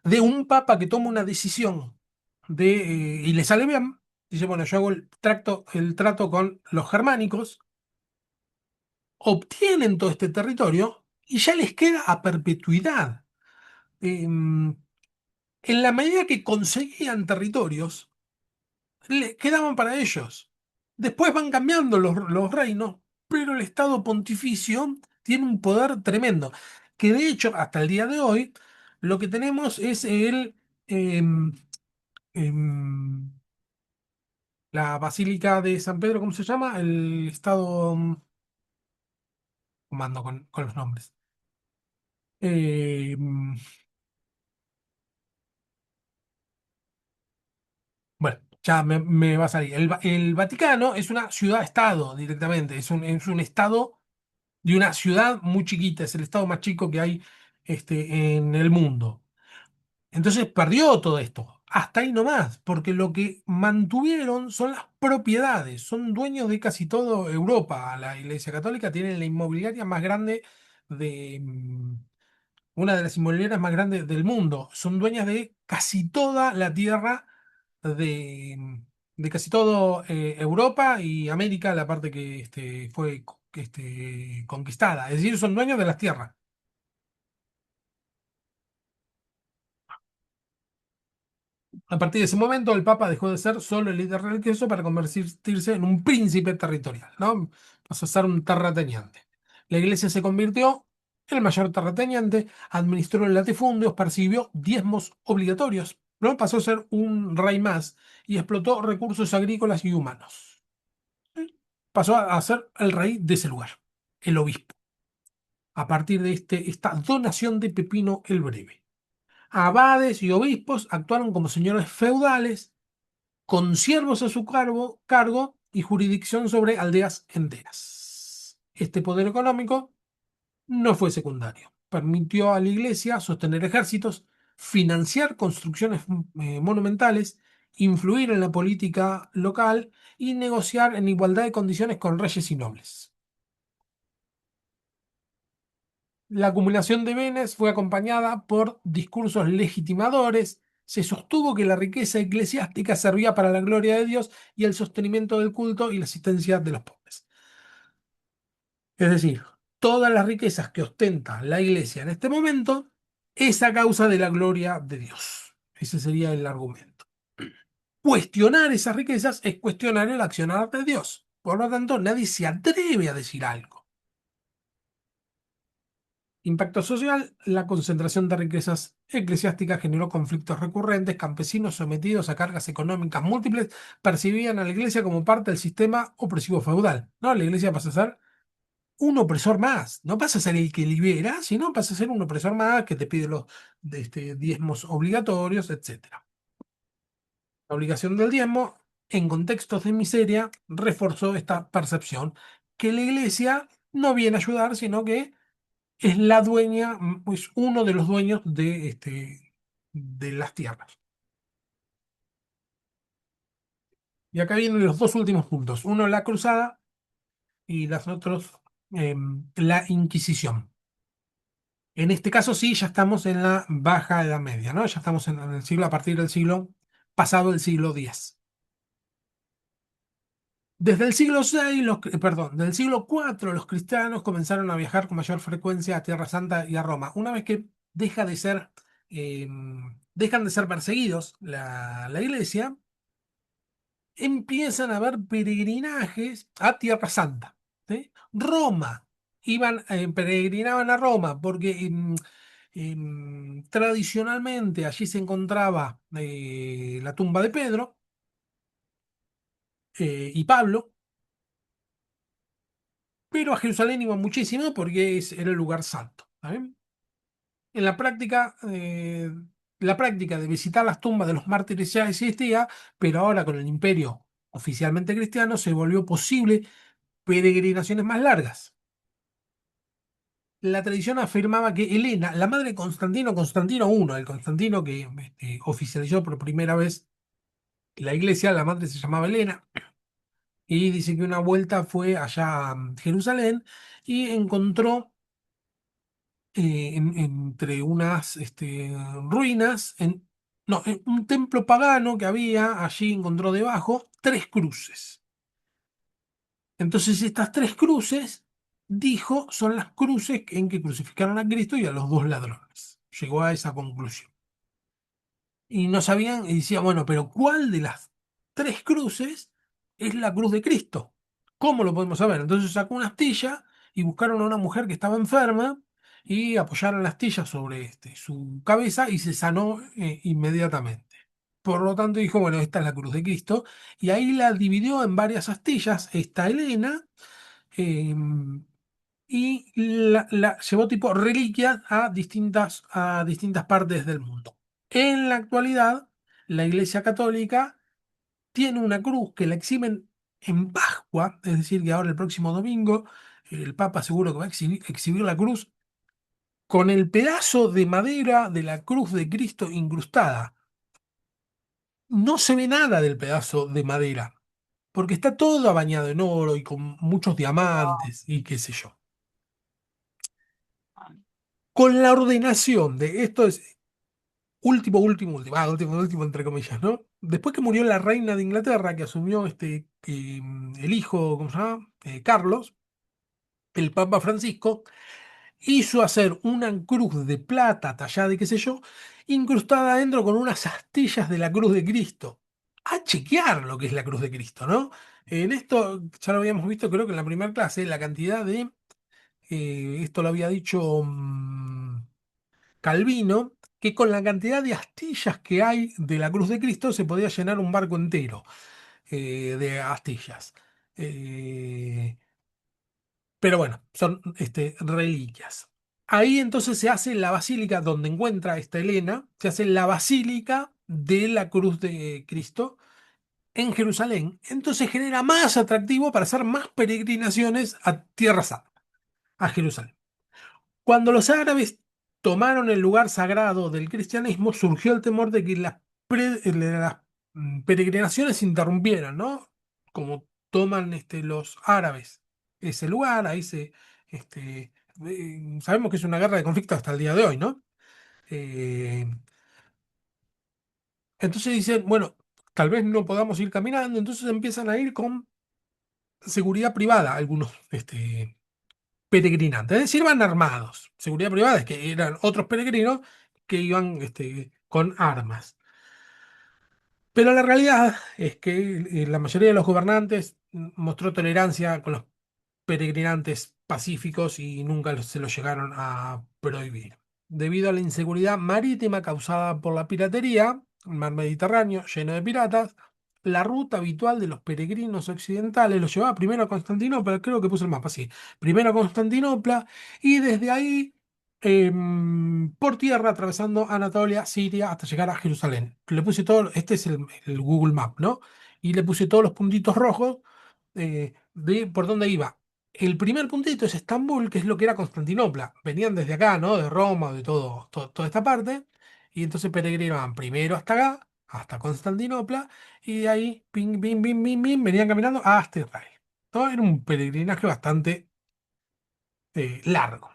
de un papa que toma una decisión y le sale bien, dice, bueno, yo hago el trato con los germánicos, obtienen todo este territorio y ya les queda a perpetuidad. En la medida que conseguían territorios, quedaban para ellos. Después van cambiando los reinos, pero el Estado pontificio tiene un poder tremendo, que de hecho, hasta el día de hoy, lo que tenemos es em, em, la Basílica de San Pedro, ¿cómo se llama? El Estado, comando con los nombres. Em, bueno, ya me va a salir. El Vaticano es una ciudad-estado directamente, es un estado de una ciudad muy chiquita, es el estado más chico que hay en el mundo. Entonces perdió todo esto, hasta ahí nomás, porque lo que mantuvieron son las propiedades, son dueños de casi toda Europa. La Iglesia Católica tiene la inmobiliaria más grande una de las inmobiliarias más grandes del mundo, son dueñas de casi toda la tierra de casi todo Europa y América, la parte que fue conquistada. Es decir, son dueños de las tierras. A partir de ese momento, el Papa dejó de ser solo el líder religioso para convertirse en un príncipe territorial, ¿no? Pasó a ser un terrateniente. La iglesia se convirtió en el mayor terrateniente, administró el latifundios, percibió diezmos obligatorios, ¿no? Pasó a ser un rey más y explotó recursos agrícolas y humanos. Pasó a ser el rey de ese lugar, el obispo, a partir de esta donación de Pepino el Breve. Abades y obispos actuaron como señores feudales con siervos a su cargo y jurisdicción sobre aldeas enteras. Este poder económico no fue secundario. Permitió a la iglesia sostener ejércitos, financiar construcciones monumentales, influir en la política local y negociar en igualdad de condiciones con reyes y nobles. La acumulación de bienes fue acompañada por discursos legitimadores. Se sostuvo que la riqueza eclesiástica servía para la gloria de Dios y el sostenimiento del culto y la asistencia de los pobres. Es decir, todas las riquezas que ostenta la iglesia en este momento es a causa de la gloria de Dios. Ese sería el argumento. Cuestionar esas riquezas es cuestionar el accionar de Dios. Por lo tanto, nadie se atreve a decir algo. Impacto social: la concentración de riquezas eclesiásticas generó conflictos recurrentes. Campesinos sometidos a cargas económicas múltiples percibían a la iglesia como parte del sistema opresivo feudal. ¿No? La iglesia pasa a ser un opresor más. No pasa a ser el que libera, sino pasa a ser un opresor más que te pide los diezmos obligatorios, etcétera. La obligación del diezmo, en contextos de miseria, reforzó esta percepción que la iglesia no viene a ayudar, sino que es la dueña, pues uno de los dueños de las tierras. Y acá vienen los dos últimos puntos. Uno, la cruzada, y los otros, la Inquisición. En este caso sí, ya estamos en la Baja Edad Media, ¿no? Ya estamos en el siglo, a partir del siglo, pasado el siglo X. Desde el siglo VI, perdón, del siglo IV, los cristianos comenzaron a viajar con mayor frecuencia a Tierra Santa y a Roma. Una vez que eh, dejan de ser perseguidos la iglesia, empiezan a haber peregrinajes a Tierra Santa. ¿Sí? Roma, peregrinaban a Roma porque tradicionalmente allí se encontraba la tumba de Pedro y Pablo, pero a Jerusalén iban muchísimo porque era el lugar santo. ¿Está bien? En la práctica de visitar las tumbas de los mártires ya existía, pero ahora con el imperio oficialmente cristiano se volvió posible peregrinaciones más largas. La tradición afirmaba que Helena, la madre de Constantino, Constantino I, el Constantino que oficializó por primera vez la iglesia, la madre se llamaba Helena, y dice que una vuelta fue allá a Jerusalén y encontró entre unas ruinas, no, en un templo pagano que había, allí encontró debajo tres cruces. Entonces estas tres cruces, dijo, son las cruces en que crucificaron a Cristo y a los dos ladrones. Llegó a esa conclusión. Y no sabían, y decía, bueno, pero ¿cuál de las tres cruces es la cruz de Cristo? ¿Cómo lo podemos saber? Entonces sacó una astilla y buscaron a una mujer que estaba enferma y apoyaron la astilla sobre su cabeza y se sanó inmediatamente. Por lo tanto dijo, bueno, esta es la cruz de Cristo, y ahí la dividió en varias astillas, esta Helena, em, y la llevó tipo reliquia a distintas partes del mundo. En la actualidad, la Iglesia Católica tiene una cruz que la exhiben en Pascua, es decir, que ahora el próximo domingo el Papa seguro que va a exhibir la cruz con el pedazo de madera de la cruz de Cristo incrustada. No se ve nada del pedazo de madera, porque está todo bañado en oro y con muchos diamantes y qué sé yo. Con la ordenación de esto es último, entre comillas, ¿no? Después que murió la reina de Inglaterra, que asumió el hijo, ¿cómo se llama? Carlos, el Papa Francisco hizo hacer una cruz de plata tallada y qué sé yo, incrustada adentro con unas astillas de la cruz de Cristo. A chequear lo que es la cruz de Cristo, ¿no? En esto ya lo habíamos visto, creo que en la primera clase, la cantidad esto lo había dicho Calvino, que con la cantidad de astillas que hay de la cruz de Cristo se podía llenar un barco entero de astillas. Eh, pero bueno, son reliquias. Ahí entonces se hace la basílica donde encuentra esta Helena, se hace la basílica de la cruz de Cristo, en Jerusalén, entonces genera más atractivo para hacer más peregrinaciones a Tierra Santa, a Jerusalén. Cuando los árabes tomaron el lugar sagrado del cristianismo, surgió el temor de que las peregrinaciones se interrumpieran, ¿no? Como toman los árabes ese lugar, ahí sabemos que es una guerra de conflicto hasta el día de hoy, ¿no? Eh, entonces dicen, bueno, tal vez no podamos ir caminando, entonces empiezan a ir con seguridad privada algunos peregrinantes, es decir, van armados. Seguridad privada es que eran otros peregrinos que iban con armas. Pero la realidad es que la mayoría de los gobernantes mostró tolerancia con los peregrinantes pacíficos y nunca se los llegaron a prohibir. Debido a la inseguridad marítima causada por la piratería, el mar Mediterráneo lleno de piratas, la ruta habitual de los peregrinos occidentales los llevaba primero a Constantinopla, creo que puse el mapa, sí, primero a Constantinopla y desde ahí por tierra atravesando Anatolia, Siria, hasta llegar a Jerusalén. Le puse todo, este es el Google Map, ¿no? Y le puse todos los puntitos rojos de por dónde iba. El primer puntito es Estambul, que es lo que era Constantinopla. Venían desde acá, ¿no? De Roma, de toda esta parte. Y entonces peregrinaban primero hasta acá, hasta Constantinopla, y de ahí, ping, ping, ping, ping, ping, venían caminando hasta Israel. ¿No? Era un peregrinaje bastante largo.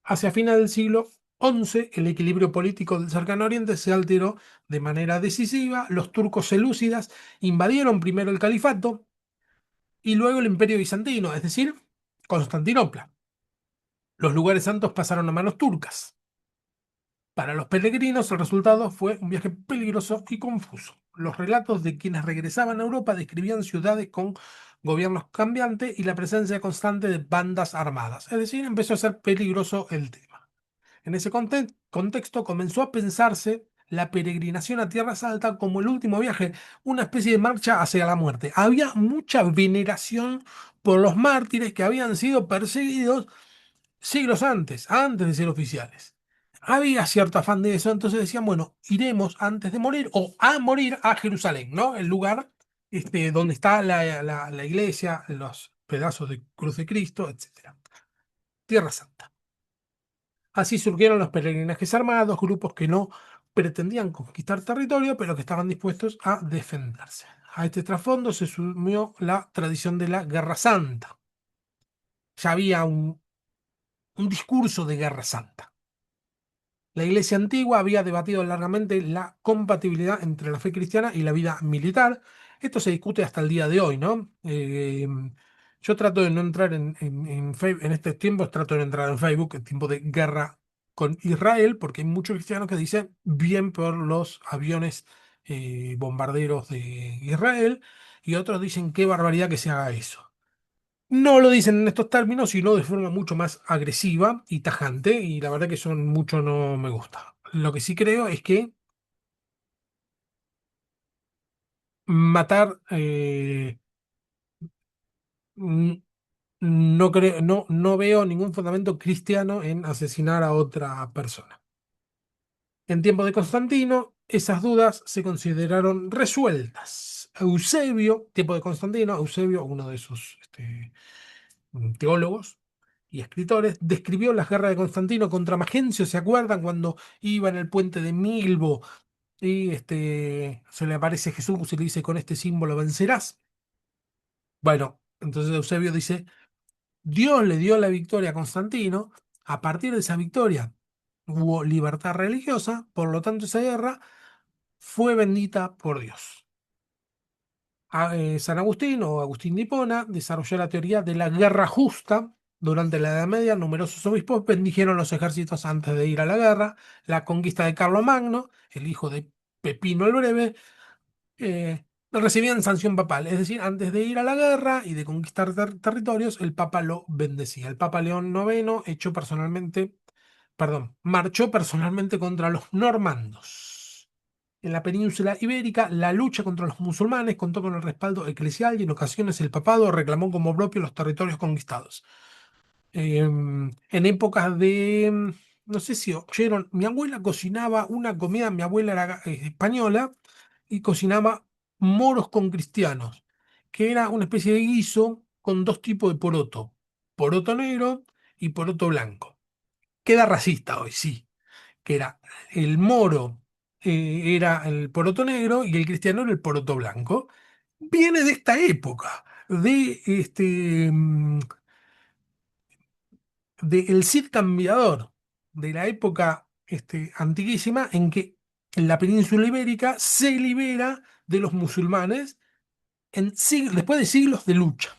Hacia finales del siglo XI, el equilibrio político del Cercano Oriente se alteró de manera decisiva. Los turcos selúcidas invadieron primero el califato y luego el Imperio Bizantino, es decir, Constantinopla. Los lugares santos pasaron a manos turcas. Para los peregrinos, el resultado fue un viaje peligroso y confuso. Los relatos de quienes regresaban a Europa describían ciudades con gobiernos cambiantes y la presencia constante de bandas armadas. Es decir, empezó a ser peligroso el tema. En ese contexto comenzó a pensarse la peregrinación a Tierra Alta como el último viaje, una especie de marcha hacia la muerte. Había mucha veneración por los mártires que habían sido perseguidos siglos antes de ser oficiales. Había cierto afán de eso, entonces decían, bueno, iremos antes de morir o a morir a Jerusalén, ¿no? El lugar donde está la iglesia, los pedazos de cruz de Cristo, etcétera. Tierra Santa. Así surgieron los peregrinajes armados, grupos que no pretendían conquistar territorio, pero que estaban dispuestos a defenderse. A este trasfondo se sumió la tradición de la Guerra Santa. Ya había un discurso de Guerra Santa. La Iglesia antigua había debatido largamente la compatibilidad entre la fe cristiana y la vida militar. Esto se discute hasta el día de hoy, ¿no? Yo trato de no entrar en estos tiempos, trato de no entrar en Facebook en tiempo de guerra con Israel, porque hay muchos cristianos que dicen bien por los aviones bombarderos de Israel, y otros dicen qué barbaridad que se haga eso. No lo dicen en estos términos, sino de forma mucho más agresiva y tajante, y la verdad que eso mucho no me gusta. Lo que sí creo es que matar, n- no veo ningún fundamento cristiano en asesinar a otra persona. En tiempos de Constantino, esas dudas se consideraron resueltas. Eusebio, tiempo de Constantino, Eusebio, uno de sus teólogos y escritores, describió las guerras de Constantino contra Magencio. ¿Se acuerdan cuando iba en el puente de Milvo y se le aparece Jesús y le dice, con este símbolo vencerás? Bueno, entonces Eusebio dice, Dios le dio la victoria a Constantino, a partir de esa victoria hubo libertad religiosa, por lo tanto esa guerra fue bendita por Dios. San Agustín o Agustín de Hipona desarrolló la teoría de la guerra justa. Durante la Edad Media, numerosos obispos bendijeron los ejércitos antes de ir a la guerra. La conquista de Carlomagno, el hijo de Pepino el Breve, recibían sanción papal. Es decir, antes de ir a la guerra y de conquistar territorios, el Papa lo bendecía. El Papa León IX marchó personalmente contra los normandos. En la península ibérica, la lucha contra los musulmanes contó con el respaldo eclesial y en ocasiones el papado reclamó como propio los territorios conquistados. En épocas no sé si oyeron, mi abuela cocinaba una comida, mi abuela era española y cocinaba moros con cristianos, que era una especie de guiso con dos tipos de poroto negro y poroto blanco. Queda racista hoy, sí, que era el moro era el poroto negro y el cristiano era el poroto blanco. Viene de esta época, de el Cid Cambiador, de la época antiquísima en que la península ibérica se libera de los musulmanes después de siglos de lucha.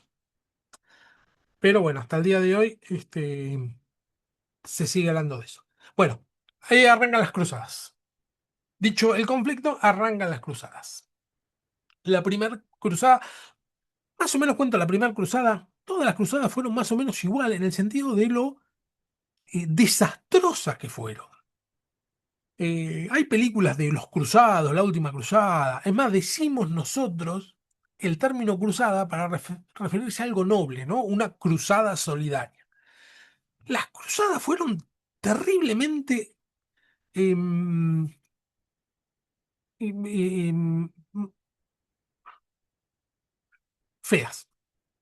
Pero bueno, hasta el día de hoy se sigue hablando de eso. Bueno, ahí arrancan las cruzadas. Dicho el conflicto, arrancan las cruzadas. La primera cruzada, más o menos cuento la primera cruzada, todas las cruzadas fueron más o menos igual en el sentido de lo desastrosas que fueron. Hay películas de los cruzados, la última cruzada. Es más, decimos nosotros el término cruzada para referirse a algo noble, ¿no? Una cruzada solidaria. Las cruzadas fueron terriblemente em, em, em, feas.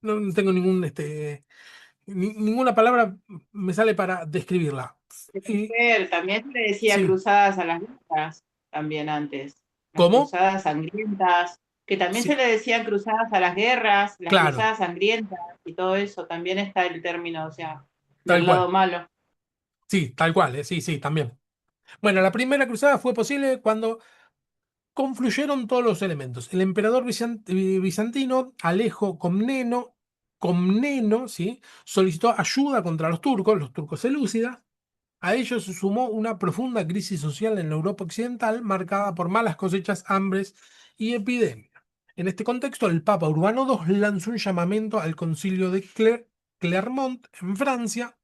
No tengo ninguna palabra me sale para describirla. Eh, Mujer, también se le decía sí. cruzadas a las guerras, también antes. Las ¿Cómo? cruzadas sangrientas, que también se Sí, le decían cruzadas a las guerras, las claro, cruzadas sangrientas y todo eso, también está el término, o sea, tal del cual. lado malo. Sí, tal cual, sí, sí, también. Bueno, la primera cruzada fue posible cuando confluyeron todos los elementos. El emperador bizantino, Alejo Comneno, ¿sí? Solicitó ayuda contra los turcos selúcidas. A ello se sumó una profunda crisis social en la Europa occidental, marcada por malas cosechas, hambres y epidemias. En este contexto, el Papa Urbano II lanzó un llamamiento al concilio de Clermont, en Francia,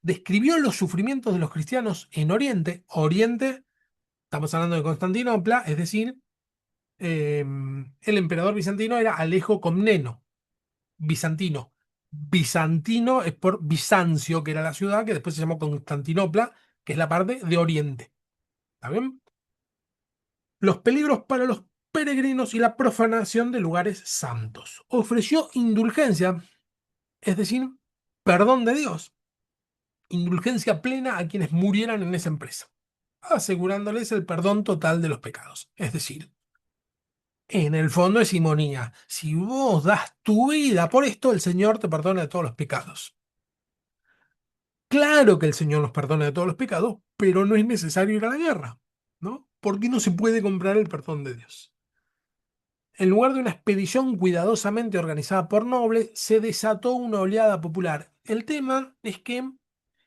describió los sufrimientos de los cristianos en Oriente, estamos hablando de Constantinopla, es decir, el emperador bizantino era Alejo Comneno, bizantino. Bizantino es por Bizancio, que era la ciudad, que después se llamó Constantinopla, que es la parte de Oriente. ¿Está bien? Los peligros para los peregrinos y la profanación de lugares santos. Ofreció indulgencia, es decir, perdón de Dios, indulgencia plena a quienes murieran en esa empresa, asegurándoles el perdón total de los pecados. Es decir, en el fondo es simonía. Si vos das tu vida por esto, el Señor te perdona de todos los pecados. Claro que el Señor nos perdona de todos los pecados, pero no es necesario ir a la guerra, ¿no? Porque no se puede comprar el perdón de Dios. En lugar de una expedición cuidadosamente organizada por nobles, se desató una oleada popular. El tema es que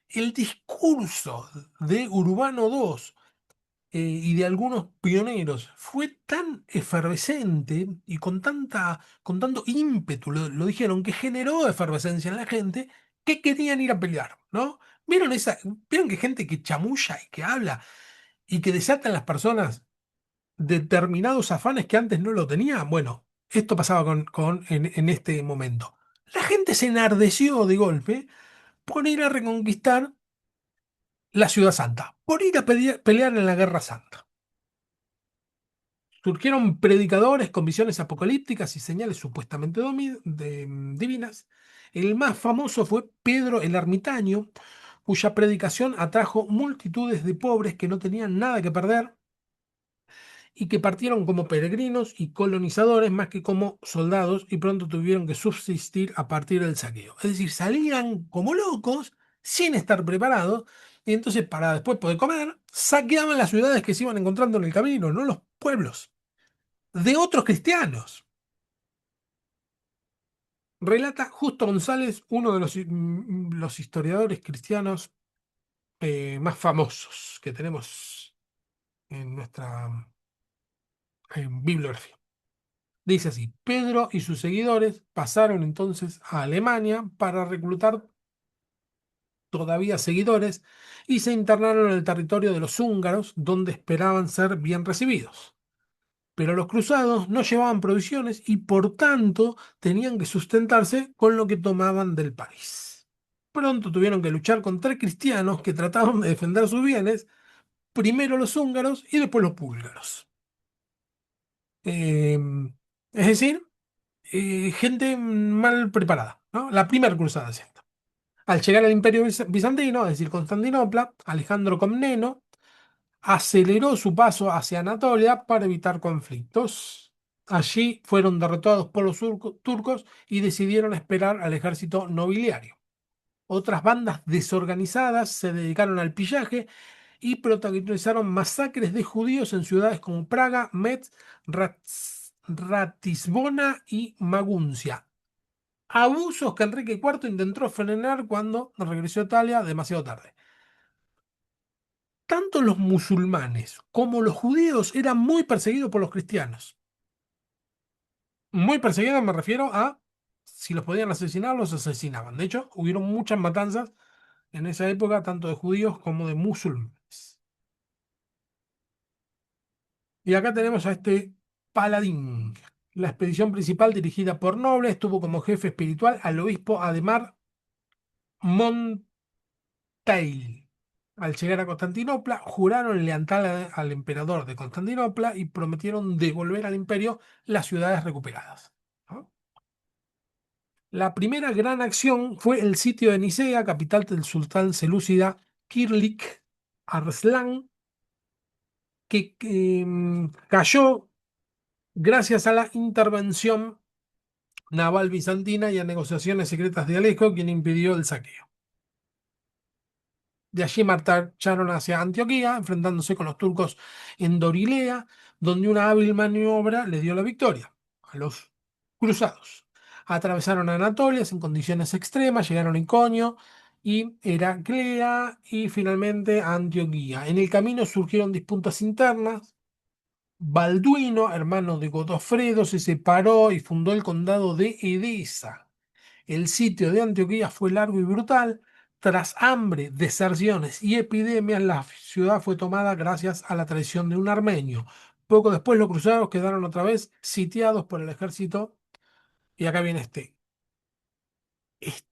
el discurso de Urbano II y de algunos pioneros fue tan efervescente y con tanto ímpetu lo dijeron, que generó efervescencia en la gente que querían ir a pelear, ¿no? ¿Vieron que hay gente que chamulla y que habla y que desata en las personas determinados afanes que antes no lo tenían? Bueno, esto pasaba en este momento. La gente se enardeció de golpe por ir a reconquistar la ciudad santa, por ir a pelear en la guerra santa. Surgieron predicadores con visiones apocalípticas y señales supuestamente divinas. El más famoso fue Pedro el Ermitaño, cuya predicación atrajo multitudes de pobres que no tenían nada que perder y que partieron como peregrinos y colonizadores más que como soldados, y pronto tuvieron que subsistir a partir del saqueo. Es decir, salían como locos sin estar preparados, y entonces para después poder comer, saqueaban las ciudades que se iban encontrando en el camino, no los pueblos de otros cristianos. Relata Justo González, uno de los historiadores cristianos más famosos que tenemos en nuestra bibliografía. Dice así: Pedro y sus seguidores pasaron entonces a Alemania para reclutar todavía seguidores y se internaron en el territorio de los húngaros, donde esperaban ser bien recibidos. Pero los cruzados no llevaban provisiones y por tanto tenían que sustentarse con lo que tomaban del país. Pronto tuvieron que luchar contra cristianos que trataban de defender sus bienes, primero los húngaros y después los búlgaros. Eh, es decir, gente mal preparada, ¿no? La primera cruzada es esta. Al llegar al Imperio Bizantino, es decir, Constantinopla, Alejandro Comneno aceleró su paso hacia Anatolia para evitar conflictos. Allí fueron derrotados por los turcos y decidieron esperar al ejército nobiliario. Otras bandas desorganizadas se dedicaron al pillaje y protagonizaron masacres de judíos en ciudades como Praga, Metz, Ratisbona y Maguncia. Abusos que Enrique IV intentó frenar cuando regresó a Italia demasiado tarde. Tanto los musulmanes como los judíos eran muy perseguidos por los cristianos. Muy perseguidos me refiero a si los podían asesinar, los asesinaban. De hecho, hubieron muchas matanzas en esa época, tanto de judíos como de musulmanes. Y acá tenemos a este paladín. La expedición principal, dirigida por Nobles, tuvo como jefe espiritual al obispo Ademar Monteil. Al llegar a Constantinopla, juraron lealtad al emperador de Constantinopla y prometieron devolver al imperio las ciudades recuperadas, ¿no? La primera gran acción fue el sitio de Nicea, capital del sultán selúcida Kirlik Arslan, que cayó gracias a la intervención naval bizantina y a negociaciones secretas de Alejo, quien impidió el saqueo. De allí marcharon hacia Antioquía, enfrentándose con los turcos en Dorilea, donde una hábil maniobra les dio la victoria a los cruzados. Atravesaron Anatolia en condiciones extremas, llegaron a Iconio y Heraclea y finalmente a Antioquía. En el camino surgieron disputas internas. Balduino, hermano de Godofredo, se separó y fundó el condado de Edesa. El sitio de Antioquía fue largo y brutal. Tras hambre, deserciones y epidemias, la ciudad fue tomada gracias a la traición de un armenio. Poco después, los cruzados quedaron otra vez sitiados por el ejército. Y acá viene este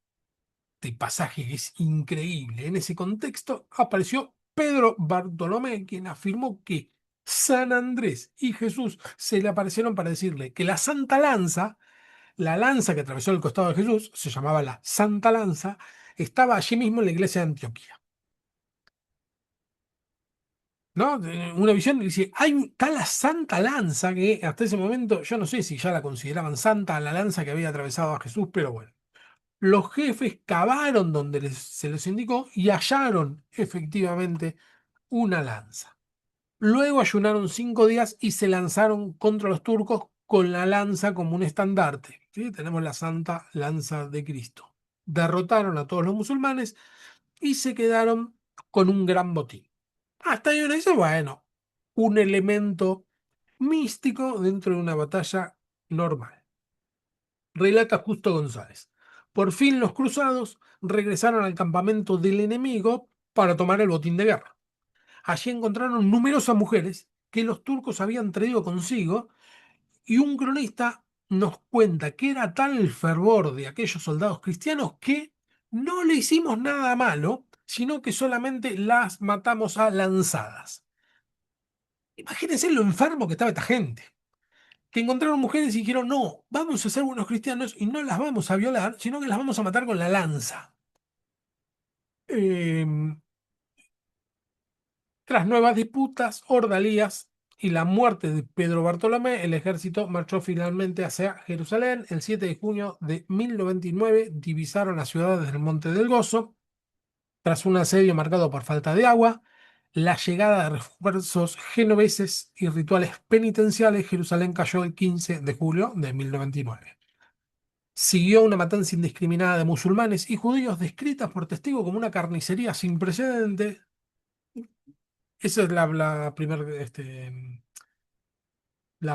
pasaje que es increíble. En ese contexto apareció Pedro Bartolomé, quien afirmó que San Andrés y Jesús se le aparecieron para decirle que la Santa Lanza, la lanza que atravesó el costado de Jesús, se llamaba la Santa Lanza, estaba allí mismo en la iglesia de Antioquía. ¿No? Una visión que dice, está la Santa Lanza, que hasta ese momento yo no sé si ya la consideraban santa la lanza que había atravesado a Jesús, pero bueno. Los jefes cavaron donde se les indicó y hallaron efectivamente una lanza. Luego ayunaron 5 días y se lanzaron contra los turcos con la lanza como un estandarte. ¿Sí? Tenemos la Santa Lanza de Cristo. Derrotaron a todos los musulmanes y se quedaron con un gran botín. Hasta ahí uno dice, bueno, un elemento místico dentro de una batalla normal. Relata Justo González. Por fin los cruzados regresaron al campamento del enemigo para tomar el botín de guerra. Allí encontraron numerosas mujeres que los turcos habían traído consigo y un cronista nos cuenta que era tal el fervor de aquellos soldados cristianos que no le hicimos nada malo, sino que solamente las matamos a lanzadas. Imagínense lo enfermo que estaba esta gente, que encontraron mujeres y dijeron, no, vamos a ser buenos cristianos y no las vamos a violar, sino que las vamos a matar con la lanza. Em, Tras nuevas disputas, ordalías y la muerte de Pedro Bartolomé, el ejército marchó finalmente hacia Jerusalén. El 7 de junio de 1099 divisaron las ciudades del Monte del Gozo. Tras un asedio marcado por falta de agua, la llegada de refuerzos genoveses y rituales penitenciales, Jerusalén cayó el 15 de julio de 1099. Siguió una matanza indiscriminada de musulmanes y judíos descrita por testigos como una carnicería sin precedentes. Esa es la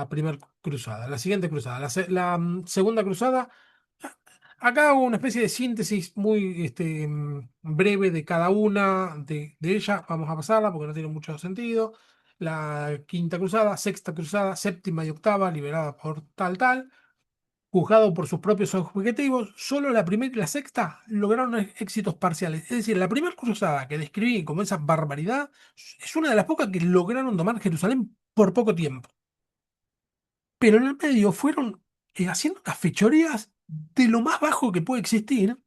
primer cruzada. La siguiente cruzada. La segunda cruzada. a- Acá hago una especie de síntesis muy breve de cada una de ellas. Vamos a pasarla porque no tiene mucho sentido. La quinta cruzada, sexta cruzada, séptima y octava, liberada por tal, juzgado por sus propios objetivos. Solo la primera y la sexta lograron éxitos parciales. Es decir, la primera cruzada que describí como esa barbaridad es una de las pocas que lograron tomar Jerusalén por poco tiempo. pero en el medio fueron haciendo unas fechorías de lo más bajo que puede existir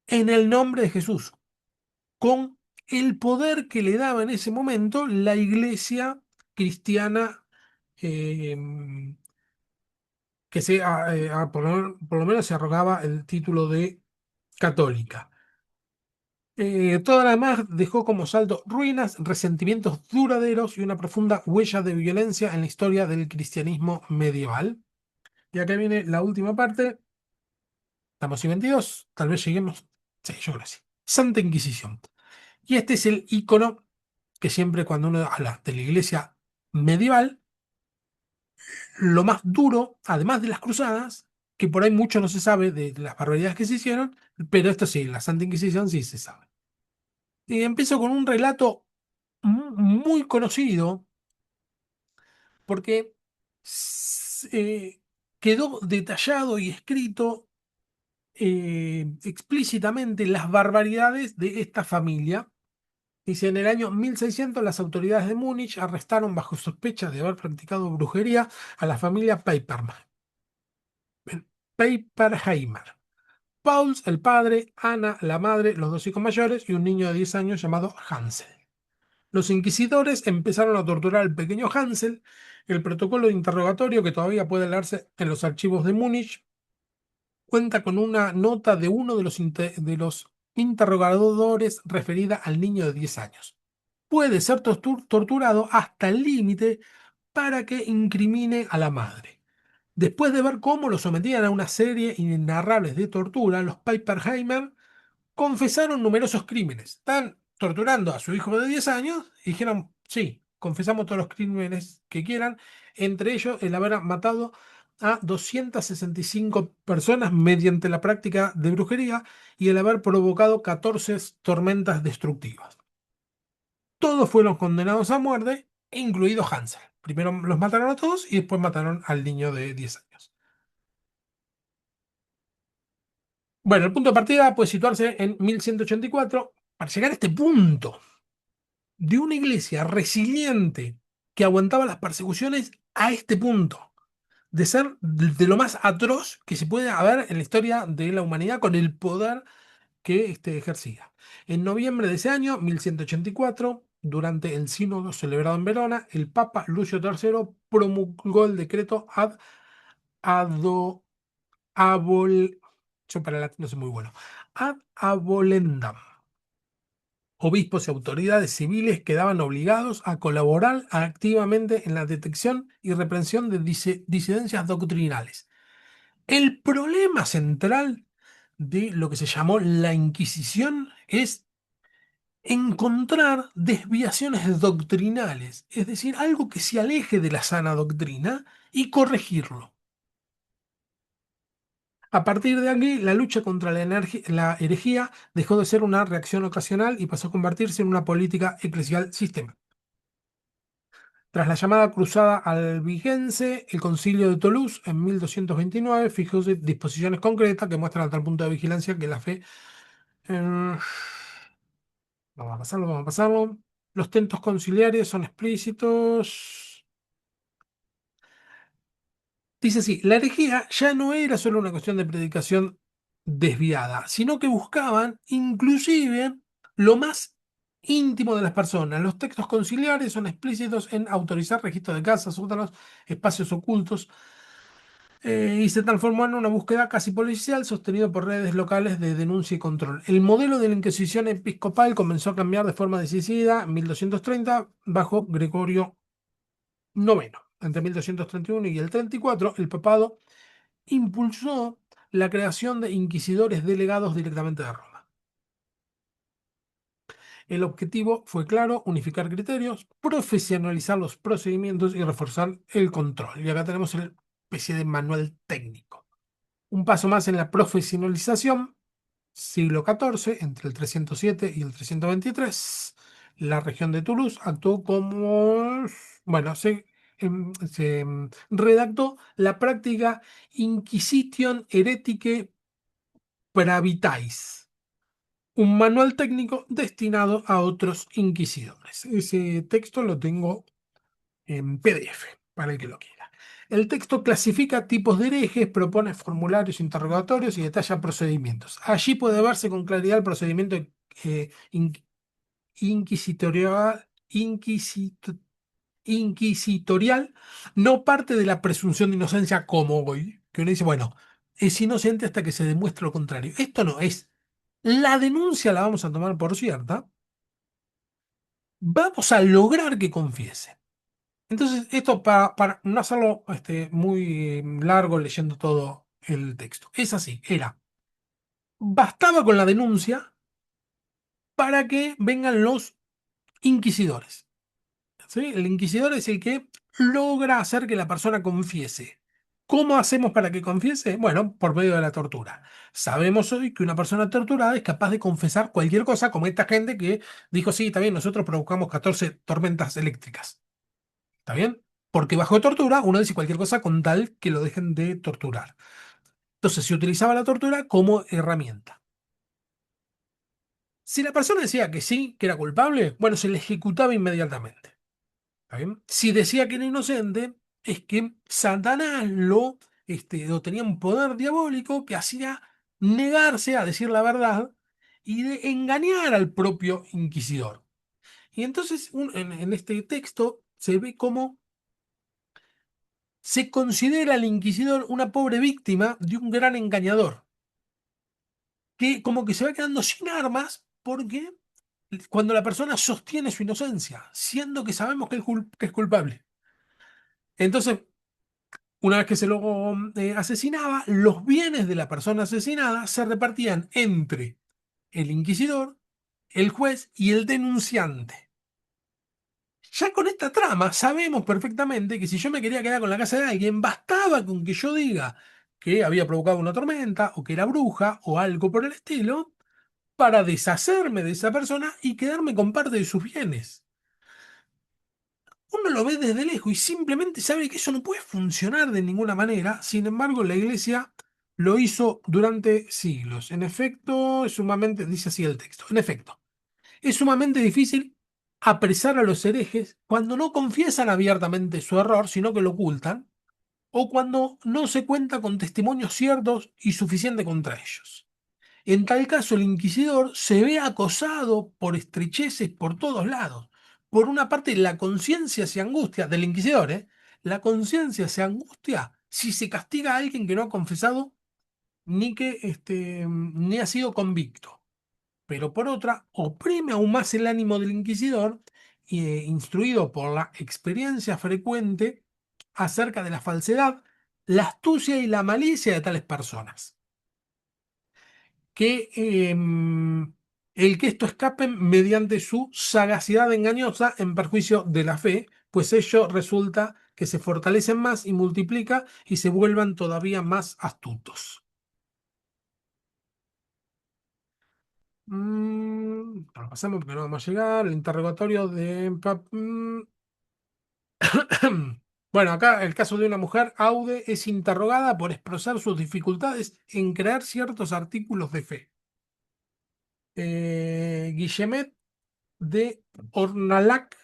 en el nombre de Jesús, con el poder que le daba en ese momento la iglesia cristiana, eh, que por lo menos se arrogaba el título de católica. Todo lo demás dejó como saldo ruinas, resentimientos duraderos y una profunda huella de violencia en la historia del cristianismo medieval. Y acá viene la última parte. Estamos en 22, tal vez lleguemos. Sí, yo creo que sí. Santa Inquisición. Y este es el icono que siempre cuando uno habla de la iglesia medieval, lo más duro, además de las cruzadas, que por ahí mucho no se sabe de las barbaridades que se hicieron, pero esto sí, la Santa Inquisición sí se sabe. Y empiezo con un relato muy conocido, porque quedó detallado y escrito explícitamente las barbaridades de esta familia. Dice, en el año 1600 las autoridades de Múnich arrestaron bajo sospecha de haber practicado brujería a la familia Paperheimer. Pauls, el padre, Ana, la madre, los dos hijos mayores y un niño de 10 años llamado Hansel. Los inquisidores empezaron a torturar al pequeño Hansel. El protocolo de interrogatorio, que todavía puede leerse en los archivos de Múnich, cuenta con una nota de uno de los interrogadores referida al niño de 10 años. Puede ser torturado hasta el límite para que incrimine a la madre. Después de ver cómo lo sometían a una serie inenarrables de tortura, los Pappenheimer confesaron numerosos crímenes. Están torturando a su hijo de 10 años y dijeron, sí, confesamos todos los crímenes que quieran, entre ellos el haber matado a 265 personas mediante la práctica de brujería y el haber provocado 14 tormentas destructivas. Todos fueron condenados a muerte, incluido Hansel. Primero los mataron a todos y después mataron al niño de 10 años. Bueno, el punto de partida puede situarse en 1184. Para llegar a este punto de una iglesia resiliente que aguantaba las persecuciones a este punto, de ser de lo más atroz que se puede haber en la historia de la humanidad con el poder que ejercía. En noviembre de ese año, 1184, durante el sínodo celebrado en Verona, el Papa Lucio III promulgó el decreto ado, abol, yo para el latín no soy muy bueno, ad abolendam. Obispos y autoridades civiles quedaban obligados a colaborar activamente en la detección y reprensión de disidencias doctrinales. El problema central de lo que se llamó la Inquisición es encontrar desviaciones doctrinales, es decir, algo que se aleje de la sana doctrina y corregirlo. A partir de aquí, la lucha contra la herejía dejó de ser una reacción ocasional y pasó a convertirse en una política eclesial sistemática. Tras la llamada Cruzada Albigense, el Concilio de Toulouse en 1229 fijó disposiciones concretas que muestran a tal punto de vigilancia que la fe... eh, vamos a pasarlo, vamos a pasarlo. Los tentos conciliares son explícitos. Dice así, la herejía ya no era solo una cuestión de predicación desviada, sino que buscaban inclusive lo más íntimo de las personas. Los textos conciliares son explícitos en autorizar registros de casas, sótanos, espacios ocultos, y se transformó en una búsqueda casi policial sostenido por redes locales de denuncia y control. El modelo de la Inquisición episcopal comenzó a cambiar de forma decisiva en 1230 bajo Gregorio IX. Entre 1231 y el 34, el papado impulsó la creación de inquisidores delegados directamente de Roma. El objetivo fue claro, unificar criterios, profesionalizar los procedimientos y reforzar el control. Y acá tenemos una especie de manual técnico. Un paso más en la profesionalización, siglo XIV, entre el 307 y el 323, la región de Toulouse actuó como, bueno, se redactó la práctica Inquisition Hereticae Pravitais, un manual técnico destinado a otros inquisidores. Ese texto lo tengo en PDF, para el que lo quiera. El texto clasifica tipos de herejes, propone formularios interrogatorios y detalla procedimientos. Allí puede verse con claridad el procedimiento inquisitorial, inquisitorial, no parte de la presunción de inocencia como hoy, que uno dice, bueno, es inocente hasta que se demuestre lo contrario. Esto no es. La denuncia la vamos a tomar por cierta. Vamos a lograr que confiese. Entonces, esto para no hacerlo muy largo leyendo todo el texto. Es así, era. Bastaba con la denuncia para que vengan los inquisidores. ¿Sí? El inquisidor es el que logra hacer que la persona confiese. ¿Cómo hacemos para que confiese? Bueno, por medio de la tortura. Sabemos hoy que una persona torturada es capaz de confesar cualquier cosa, como esta gente que dijo, sí, está bien, nosotros provocamos 14 tormentas eléctricas. ¿Está bien? Porque bajo tortura uno dice cualquier cosa con tal que lo dejen de torturar. Entonces se utilizaba la tortura como herramienta. Si la persona decía que sí, que era culpable, bueno, se le ejecutaba inmediatamente. ¿Está bien? Si decía que era inocente, es que Satanás lo tenía un poder diabólico que hacía negarse a decir la verdad y de engañar al propio inquisidor. Y entonces en este texto se ve cómo se considera al inquisidor una pobre víctima de un gran engañador, que como que se va quedando sin armas porque cuando la persona sostiene su inocencia, siendo que sabemos que es culpable. Entonces, una vez que se lo asesinaba, los bienes de la persona asesinada se repartían entre el inquisidor, el juez y el denunciante. Ya con esta trama sabemos perfectamente que si yo me quería quedar con la casa de alguien, bastaba con que yo diga que había provocado una tormenta o que era bruja o algo por el estilo para deshacerme de esa persona y quedarme con parte de sus bienes. Uno lo ve desde lejos y simplemente sabe que eso no puede funcionar de ninguna manera. Sin embargo, la iglesia lo hizo durante siglos. En efecto, es sumamente, dice así el texto, en efecto, es sumamente difícil apresar a los herejes cuando no confiesan abiertamente su error, sino que lo ocultan, o cuando no se cuenta con testimonios ciertos y suficientes contra ellos. En tal caso, el inquisidor se ve acosado por estrecheces por todos lados. Por una parte, la conciencia se angustia del inquisidor, ¿eh? La conciencia se angustia si se castiga a alguien que no ha confesado ni ha sido convicto. Pero por otra, oprime aún más el ánimo del inquisidor, instruido por la experiencia frecuente acerca de la falsedad, la astucia y la malicia de tales personas. Que el que esto escape mediante su sagacidad engañosa en perjuicio de la fe, pues ello resulta que se fortalecen más y multiplica y se vuelvan todavía más astutos. Bueno, pasamos porque no vamos a llegar. El interrogatorio de... Bueno, acá el caso de una mujer, Aude, es interrogada por expresar sus dificultades en crear ciertos artículos de fe. Guillemet de Ornalac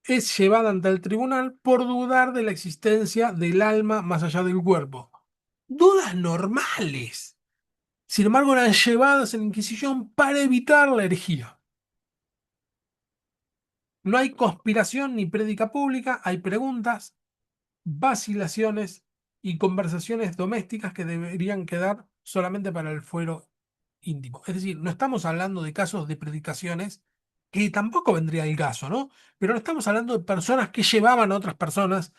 es llevada ante el tribunal por dudar de la existencia del alma más allá del cuerpo. Dudas normales. Sin embargo, eran llevadas en la Inquisición para evitar la herejía. No hay conspiración ni prédica pública, hay preguntas, vacilaciones y conversaciones domésticas que deberían quedar solamente para el fuero íntimo. Es decir, no estamos hablando de casos de predicaciones, que tampoco vendría el caso, ¿no? Pero no estamos hablando de personas que llevaban a otras personas,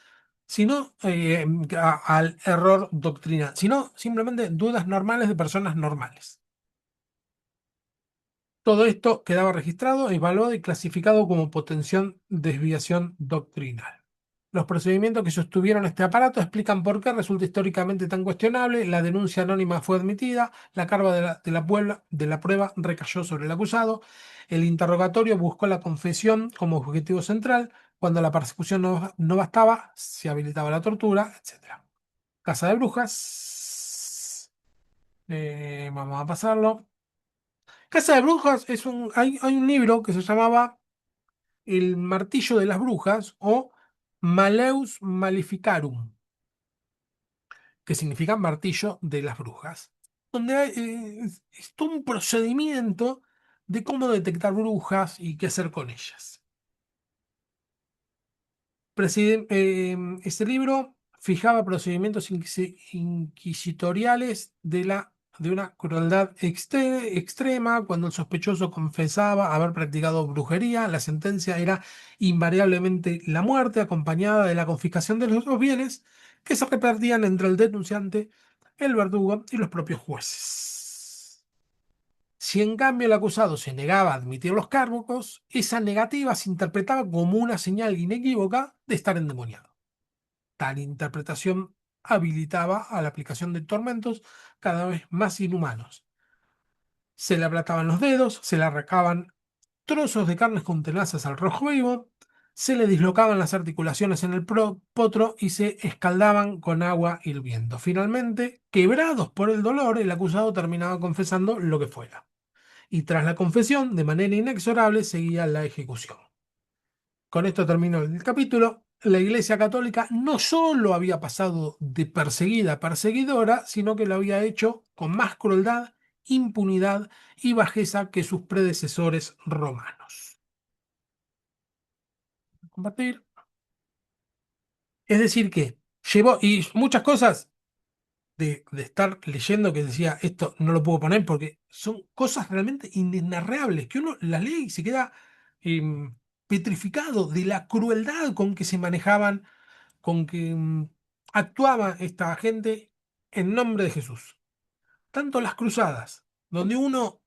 sino al error doctrinal, sino simplemente dudas normales de personas normales. Todo esto quedaba registrado, evaluado y clasificado como potencial desviación doctrinal. Los procedimientos que sostuvieron este aparato explican por qué resulta históricamente tan cuestionable. La denuncia anónima fue admitida, la carga de la prueba recayó sobre el acusado, el interrogatorio buscó la confesión como objetivo central, cuando la persecución no bastaba, se habilitaba la tortura, etc. Casa de Brujas. Vamos a pasarlo. Casa de Brujas hay un libro que se llamaba El martillo de las brujas o Maleus Maleficarum, que significa martillo de las brujas, donde hay, es todo un procedimiento de cómo detectar brujas y qué hacer con ellas. Este libro fijaba procedimientos inquisitoriales de una crueldad extrema. Cuando el sospechoso confesaba haber practicado brujería, la sentencia era invariablemente la muerte, acompañada de la confiscación de los bienes que se repartían entre el denunciante, el verdugo y los propios jueces. Si en cambio el acusado se negaba a admitir los cargos, esa negativa se interpretaba como una señal inequívoca de estar endemoniado. Tal interpretación habilitaba a la aplicación de tormentos cada vez más inhumanos. Se le aplataban los dedos, se le arrancaban trozos de carnes con tenazas al rojo vivo, se le dislocaban las articulaciones en el potro y se escaldaban con agua hirviendo. Finalmente, quebrados por el dolor, el acusado terminaba confesando lo que fuera. Y tras la confesión, de manera inexorable, seguía la ejecución. Con esto terminó el capítulo. La Iglesia Católica no solo había pasado de perseguida a perseguidora, sino que lo había hecho con más crueldad, impunidad y bajeza que sus predecesores romanos. Compartir. Es decir, que llevó, y muchas cosas de estar leyendo que decía, esto no lo puedo poner porque son cosas realmente inenarrables, que uno las lee y se queda em, petrificado de la crueldad con que se manejaban, con que actuaba esta gente en nombre de Jesús. Tanto las cruzadas, donde uno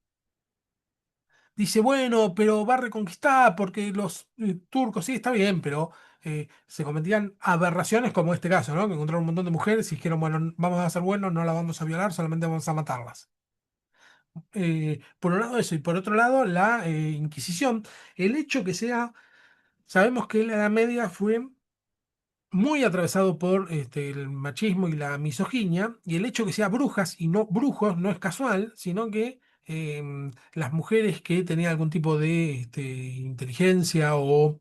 dice, bueno, pero va a reconquistar porque los turcos, sí, está bien, pero se cometían aberraciones como este caso, ¿no? Que encontraron un montón de mujeres y dijeron, bueno, vamos a ser buenos, no las vamos a violar, solamente vamos a matarlas. Por un lado eso, y por otro lado la Inquisición. El hecho que sea, sabemos que la Edad Media fue muy atravesado por el machismo y la misoginia, y el hecho que sea brujas y no brujos no es casual, sino que las mujeres que tenían algún tipo de inteligencia o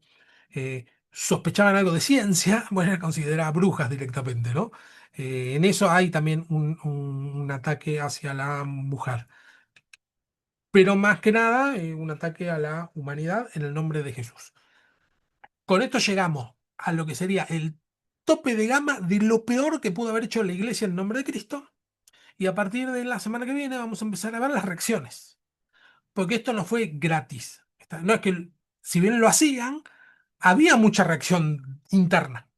sospechaban algo de ciencia, bueno, eran consideradas brujas directamente, ¿no? En eso hay también un ataque hacia la mujer, pero más que nada un ataque a la humanidad en el nombre de Jesús. Con esto llegamos a lo que sería el tope de gama de lo peor que pudo haber hecho la iglesia en nombre de Cristo. Y a partir de la semana que viene vamos a empezar a ver las reacciones. Porque esto no fue gratis. No es que, si bien lo hacían, había mucha reacción interna.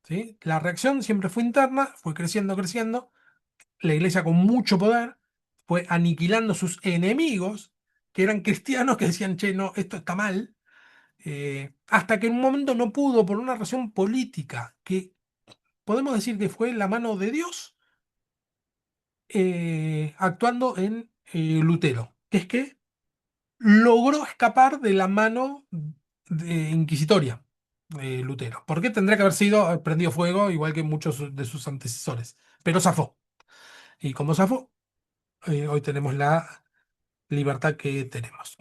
¿Sí? La reacción siempre fue interna, fue creciendo, creciendo. La iglesia con mucho poder fue aniquilando sus enemigos, que eran cristianos que decían, che, no, esto está mal, hasta que en un momento no pudo por una razón política, que podemos decir que fue la mano de Dios actuando en Lutero, que es que logró escapar de la mano inquisitoria de Lutero, porque tendría que haber sido prendido fuego igual que muchos de sus antecesores, pero zafó. Y como zafó, hoy tenemos la libertad que tenemos.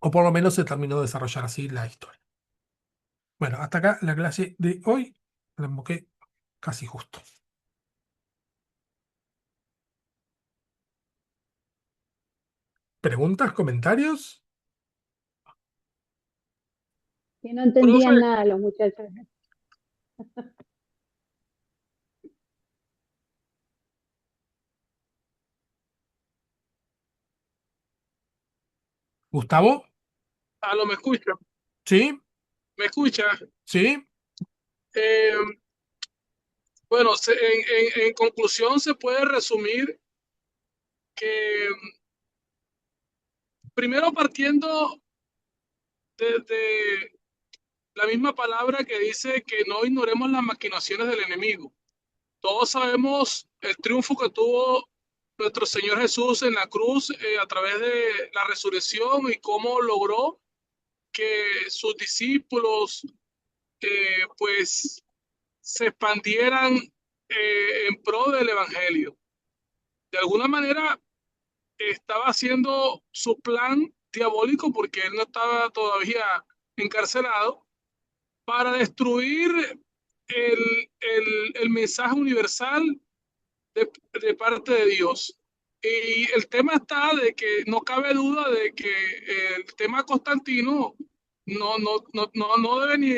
O por lo menos se terminó de desarrollar así la historia. Bueno, hasta acá la clase de hoy. La emboqué casi justo. ¿Preguntas, comentarios? Que no Profe, entendían nada los muchachos. ¿Gustavo? aló, ¿me escucha? ¿Sí? ¿Me escucha? ¿Sí? Eh, bueno, en conclusión se puede resumir que primero partiendo de la misma palabra que dice que no ignoremos las maquinaciones del enemigo. Todos sabemos el triunfo que tuvo nuestro Señor Jesús en la cruz a través de la resurrección y cómo logró que sus discípulos pues se expandieran en pro del Evangelio. De alguna manera estaba haciendo su plan diabólico porque él no estaba todavía encarcelado, para destruir el mensaje universal de parte de Dios. Y el tema está de que no cabe duda de que el tema Constantino no debe ni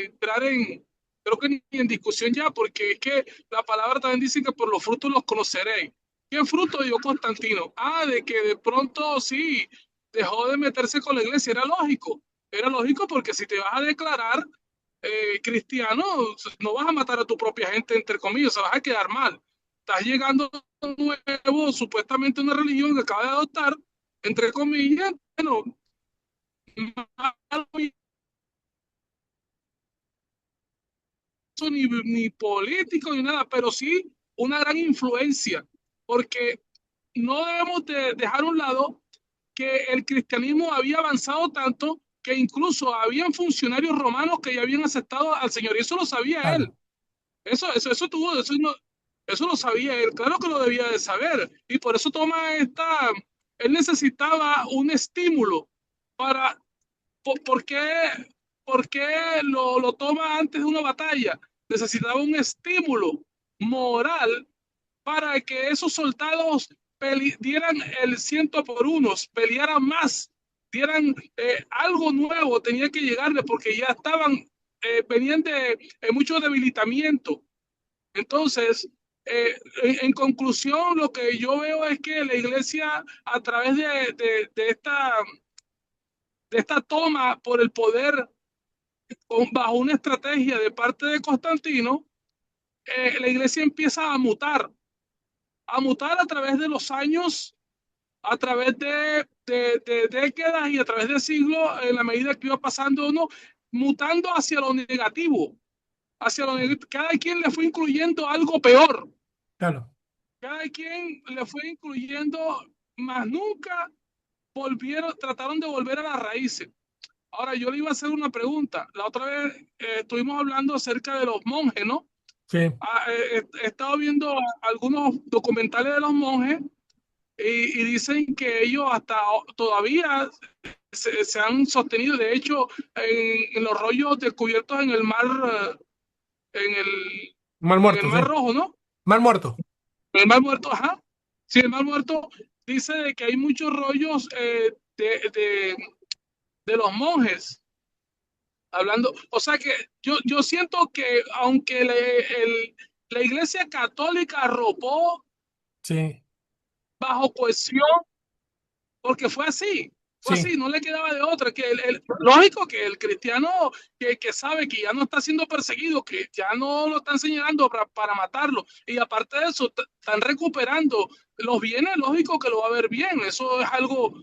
entrar en, creo que ni en discusión ya, porque es que la palabra también dice que por los frutos los conoceréis. ¿Qué fruto dio Constantino? Ah, de que de pronto sí, dejó de meterse con la iglesia, era lógico porque si te vas a declarar cristiano, no vas a matar a tu propia gente, entre comillas, o sea, vas a quedar mal. Estás llegando nuevo, supuestamente una religión que acaba de adoptar, entre comillas, bueno, malo ni político ni nada, pero sí una gran influencia, porque no debemos de dejar a un lado que el cristianismo había avanzado tanto que incluso habían funcionarios romanos que ya habían aceptado al Señor, y eso lo sabía él. Claro, Eso lo sabía él, claro que lo debía de saber, y por eso él necesitaba un estímulo para, ¿por qué, lo toma antes de una batalla? Necesitaba un estímulo moral para que esos soldados dieran el ciento por unos, pelearan más, dieran algo nuevo, tenía que llegarle porque ya venían de mucho debilitamiento. Entonces, en conclusión, lo que yo veo es que la iglesia, a través de esta toma por el poder bajo una estrategia de parte de Constantino, la iglesia empieza a mutar a través de los años, a través de décadas y a través de siglos, en la medida que iba pasando uno, mutando hacia lo negativo, cada quien le fue incluyendo algo peor. claro. Cada quien le fue incluyendo, más nunca trataron de volver a las raíces. Ahora, yo le iba a hacer una pregunta. La otra vez estuvimos hablando acerca de los monjes, ¿no? Sí, He estado viendo algunos documentales de los monjes y dicen que ellos hasta todavía se han sostenido. De hecho, en los rollos descubiertos en el mar, en el, mal en el muerto, sí. mar Rojo, ¿no? Mal muerto. El Mar Muerto, ajá. Sí, el Mar Muerto dice de que hay muchos rollos de los monjes hablando. O sea que yo siento que aunque la Iglesia Católica arropó Sí, bajo cohesión, porque fue sí, así, no le quedaba de otra. Que lógico que el cristiano que sabe que ya no está siendo perseguido, que ya no lo están señalando para matarlo, y aparte de eso, están recuperando los bienes, lógico que lo va a ver bien. Eso es algo,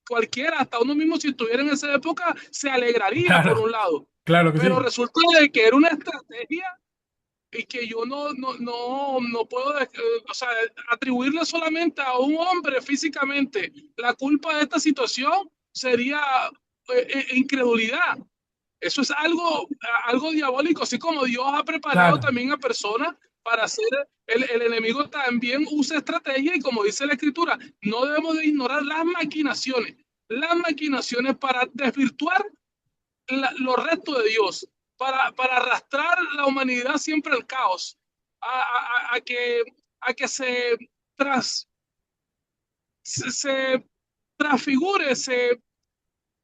cualquiera, hasta uno mismo, si estuviera en esa época, se alegraría por claro, un lado. claro que Pero sí. resulta de que era una estrategia y que yo no puedo o sea, atribuirle solamente a un hombre físicamente la culpa de esta situación sería incredulidad. Eso es algo diabólico, así como Dios ha preparado Claro, también a personas para hacer, el enemigo también usa estrategia y como dice la escritura, no debemos de ignorar las maquinaciones para desvirtuar los restos de Dios, para arrastrar la humanidad siempre al caos, a que tras, se transfigure, se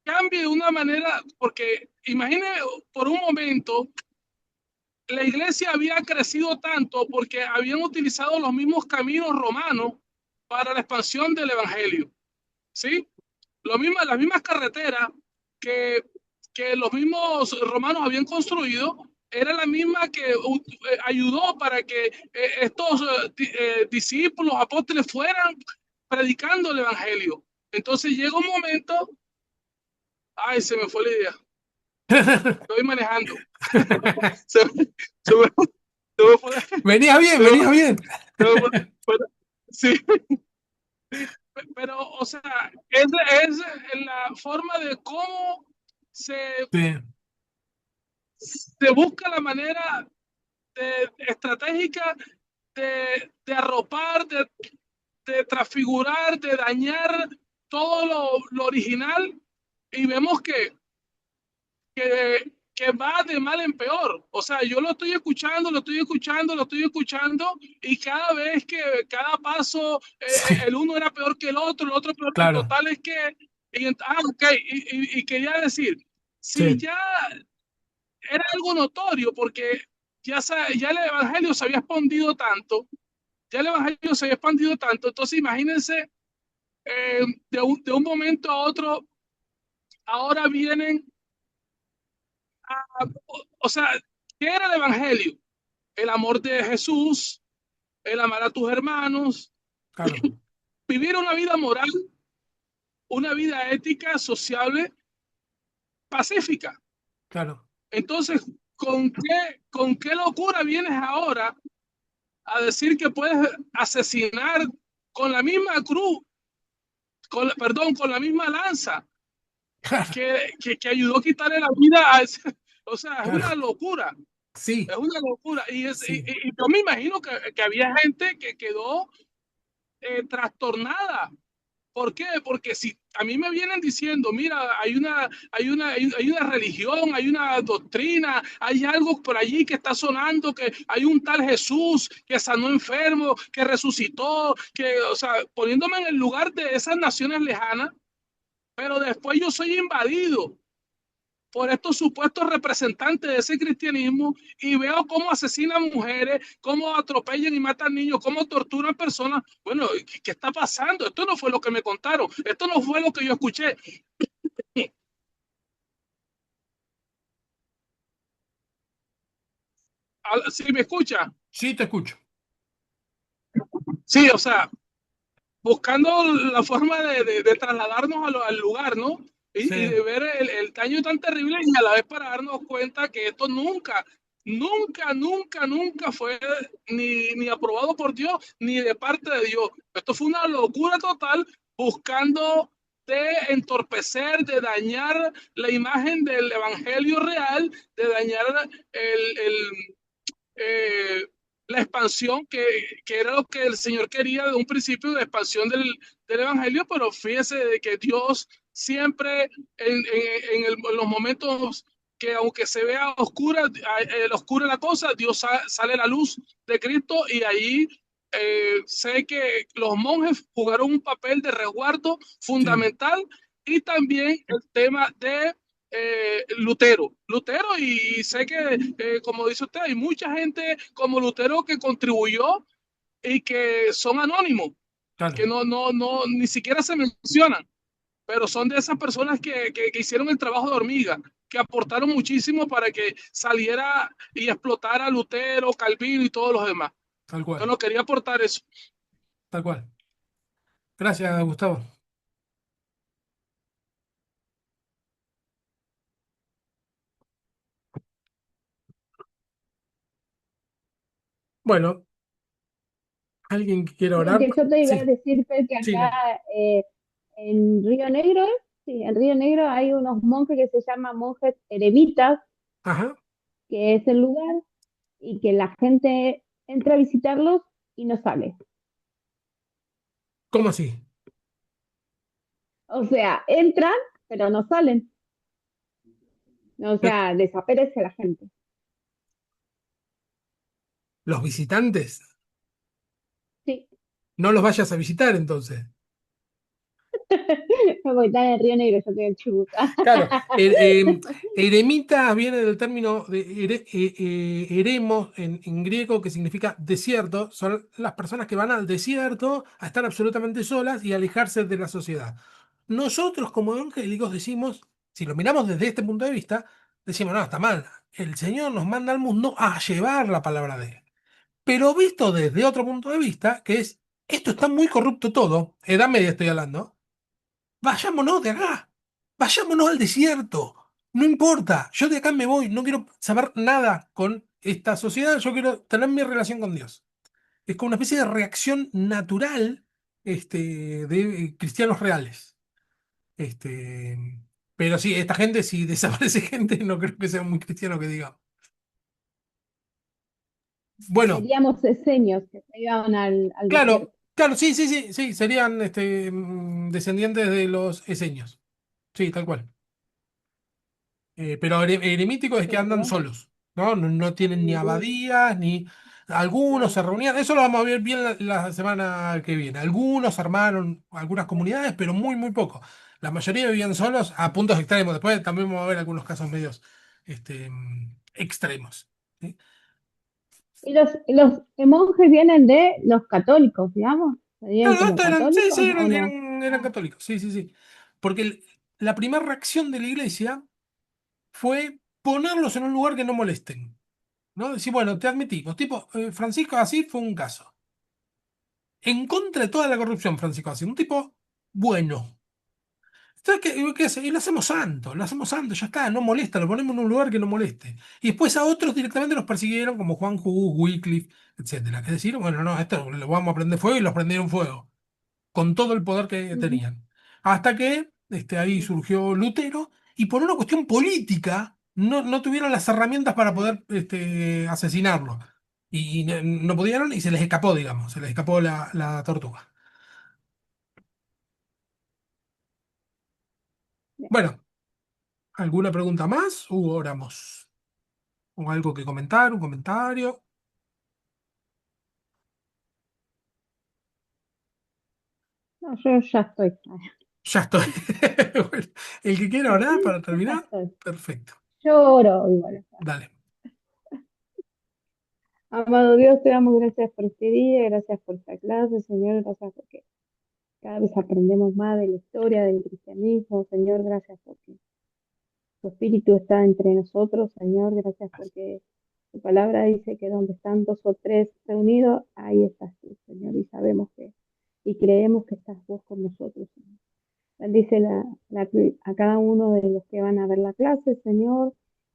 cambie de una manera, porque imagine por un momento, la iglesia había crecido tanto porque habían utilizado los mismos caminos romanos para la expansión del evangelio, ¿sí? Las mismas carreteras que, que los mismos romanos habían construido, era la misma que ayudó para que estos discípulos, apóstoles fueran predicando el evangelio. Entonces llega un momento, ay, se me fue la idea, estoy manejando. Se, se me, se me fue, Venías bien, se me- venías bien. se me fue- sí, pero, o sea, es la forma de cómo se, Sí, se busca la manera estratégica de arropar, de transfigurar, de dañar todo lo original. Y vemos que que va de mal en peor. O sea, yo lo estoy escuchando, lo estoy escuchando, lo estoy escuchando, y cada vez que cada paso, Sí, el uno era peor que el otro peor. claro. Total es que, ok, y quería decir, si Sí, ya era algo notorio, porque ya el evangelio se había expandido tanto, ya el evangelio se había expandido tanto, entonces imagínense, de un momento a otro, ahora vienen, o sea, ¿qué era el evangelio? El amor de Jesús, el amar a tus hermanos, claro, vivir una vida moral, una vida ética, sociable, pacífica. claro. Entonces, con qué locura vienes ahora a decir que puedes asesinar con la misma cruz, perdón, con la misma lanza Claro, que ayudó a quitarle la vida a ese? O sea, es claro. una locura, Sí, es una locura. sí. Y yo me imagino que había gente que quedó trastornada. ¿Por qué? Porque si a mí me vienen diciendo, mira, hay una religión, hay una doctrina, hay algo por allí que está sonando, que hay un tal Jesús que sanó enfermo, que resucitó, o sea, poniéndome en el lugar de esas naciones lejanas, pero después yo soy invadido por estos supuestos representantes de ese cristianismo, y veo cómo asesinan mujeres, cómo atropellan y matan niños, cómo torturan personas. Bueno, ¿qué está pasando? Esto no fue lo que me contaron, esto no fue lo que yo escuché. ¿Sí me escucha? Sí, te escucho. Sí, o sea, buscando la forma de trasladarnos al lugar, ¿no? Y Sí, de ver el daño tan terrible, y a la vez para darnos cuenta que esto nunca fue ni aprobado por Dios, ni de parte de Dios. Esto fue una locura total, buscando de entorpecer, de dañar la imagen del evangelio real, de dañar el eh, la expansión que era lo que el Señor quería de un principio, de expansión del Evangelio. Pero fíjese de que Dios siempre en los momentos que aunque se vea oscura, oscura la cosa, Dios sale la luz de Cristo, y ahí sé que los monjes jugaron un papel de resguardo sí, fundamental, y también el tema de Lutero, y sé que, como dice usted, hay mucha gente como Lutero que contribuyó y que son anónimos, que claro. ni siquiera se mencionan, pero son de esas personas que hicieron el trabajo de hormiga, que aportaron muchísimo para que saliera y explotara Lutero, Calvino y todos los demás. Tal Yo cual, no quería aportar eso. tal cual. Gracias, Gustavo. Bueno, ¿alguien que quiera Lo orar? que yo te iba a Sí, decir, Fer, que sí, acá en Río Negro, sí, en Río Negro hay unos monjes que se llaman monjes eremitas, ajá. que es el lugar, y que la gente entra a visitarlos y no sale. ¿Cómo así? O sea, entran, pero no salen. O Pero, sea, desaparece la gente. los visitantes, Sí, no los vayas a visitar entonces. porque están en Río Negro, yo estoy en Chubut. Claro, eremita viene del término de eremos en griego, que significa desierto. Son las personas que van al desierto a estar absolutamente solas y alejarse de la sociedad. Nosotros como evangélicos decimos, si lo miramos desde este punto de vista, decimos, no, está mal. El Señor nos manda al mundo a llevar la palabra de Él. Pero visto desde otro punto de vista, que es, esto está muy corrupto todo, edad media estoy hablando. Vayámonos de acá. Vayámonos al desierto. No importa. Yo de acá me voy. No quiero saber nada con esta sociedad. Yo quiero tener mi relación con Dios. Es como una especie de reacción natural, de cristianos reales. Este, pero sí, esta gente, si desaparece gente, no creo que sea muy cristiano que diga. Bueno, Seríamos esenios que se iban al claro, desierto. claro, sí, sí, sí, sí. Serían descendientes de los eseños. Sí, tal cual. Pero eremítico es que andan Pero, solos, ¿no? No tienen ni mm, abadías, ni algunos se reunían. Eso lo vamos a ver bien la semana que viene. Algunos armaron algunas comunidades, pero muy, muy poco. La mayoría vivían solos a puntos extremos. Después también vamos a ver algunos casos medios extremos. ¿Sí? y los monjes vienen de los católicos, digamos. ¿Serían Claro, como estos eran, sí, sí, católicos o no? eran católicos, sí, sí, sí. Porque la primera reacción de la iglesia fue ponerlos en un lugar que no molesten. ¿No? Decir, bueno, te admitimos, tipo, Francisco así fue un caso. En contra de toda la corrupción, Francisco así, un tipo bueno. Entonces, ¿qué hace? Y lo hacemos santo, ya está, no molesta, lo ponemos en un lugar que no moleste. Y después a otros directamente los persiguieron, como Juan Hus, Wycliffe, etcétera. Que decir, bueno, no, esto lo vamos a prender fuego y los prendieron fuego con todo el poder que Ujú. tenían. Hasta que ahí surgió Lutero y por una cuestión política no tuvieron las herramientas para poder asesinarlo. Y no pudieron y se les escapó, digamos, se les escapó la tortuga. Bien. Bueno, ¿alguna pregunta más? Oramos. ¿O algo que comentar? ¿Un comentario? No, yo ya estoy. Ya estoy. Bueno, el que quiera orar para Ya terminar, estoy. perfecto. Yo oro igual. Dale. Amado Dios, te damos gracias por este día, gracias por esta clase, Señor, gracias porque cada vez aprendemos más de la historia del cristianismo, Señor, gracias porque tu Espíritu está entre nosotros, Señor, gracias porque tu palabra dice que donde están dos o tres reunidos, ahí estás tú, Señor, y sabemos que, y creemos que estás vos con nosotros, Señor. Bendice a cada uno de los que van a ver la clase, Señor.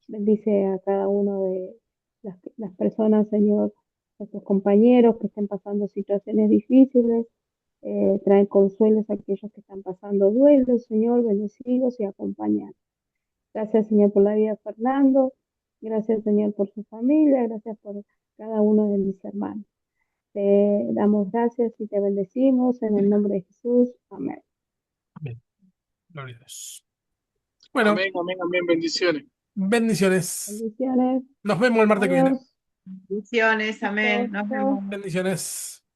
Bendice a cada uno de las personas, Señor, nuestros compañeros que estén pasando situaciones difíciles. Trae consuelos a aquellos que están pasando duelos, Señor, bendecidos y acompañados. Gracias, Señor, por la vida de Fernando. Gracias, Señor, por su familia. Gracias por cada uno de mis hermanos. Te damos gracias y te bendecimos en el nombre de Jesús. Amén. Amén. Gloria a Dios. Bueno, Amén, amén, amén. Bendiciones. bendiciones. Bendiciones. Nos vemos el martes que viene. Adiós. Bendiciones, amén. Listo. Nos Chao. vemos. Bendiciones.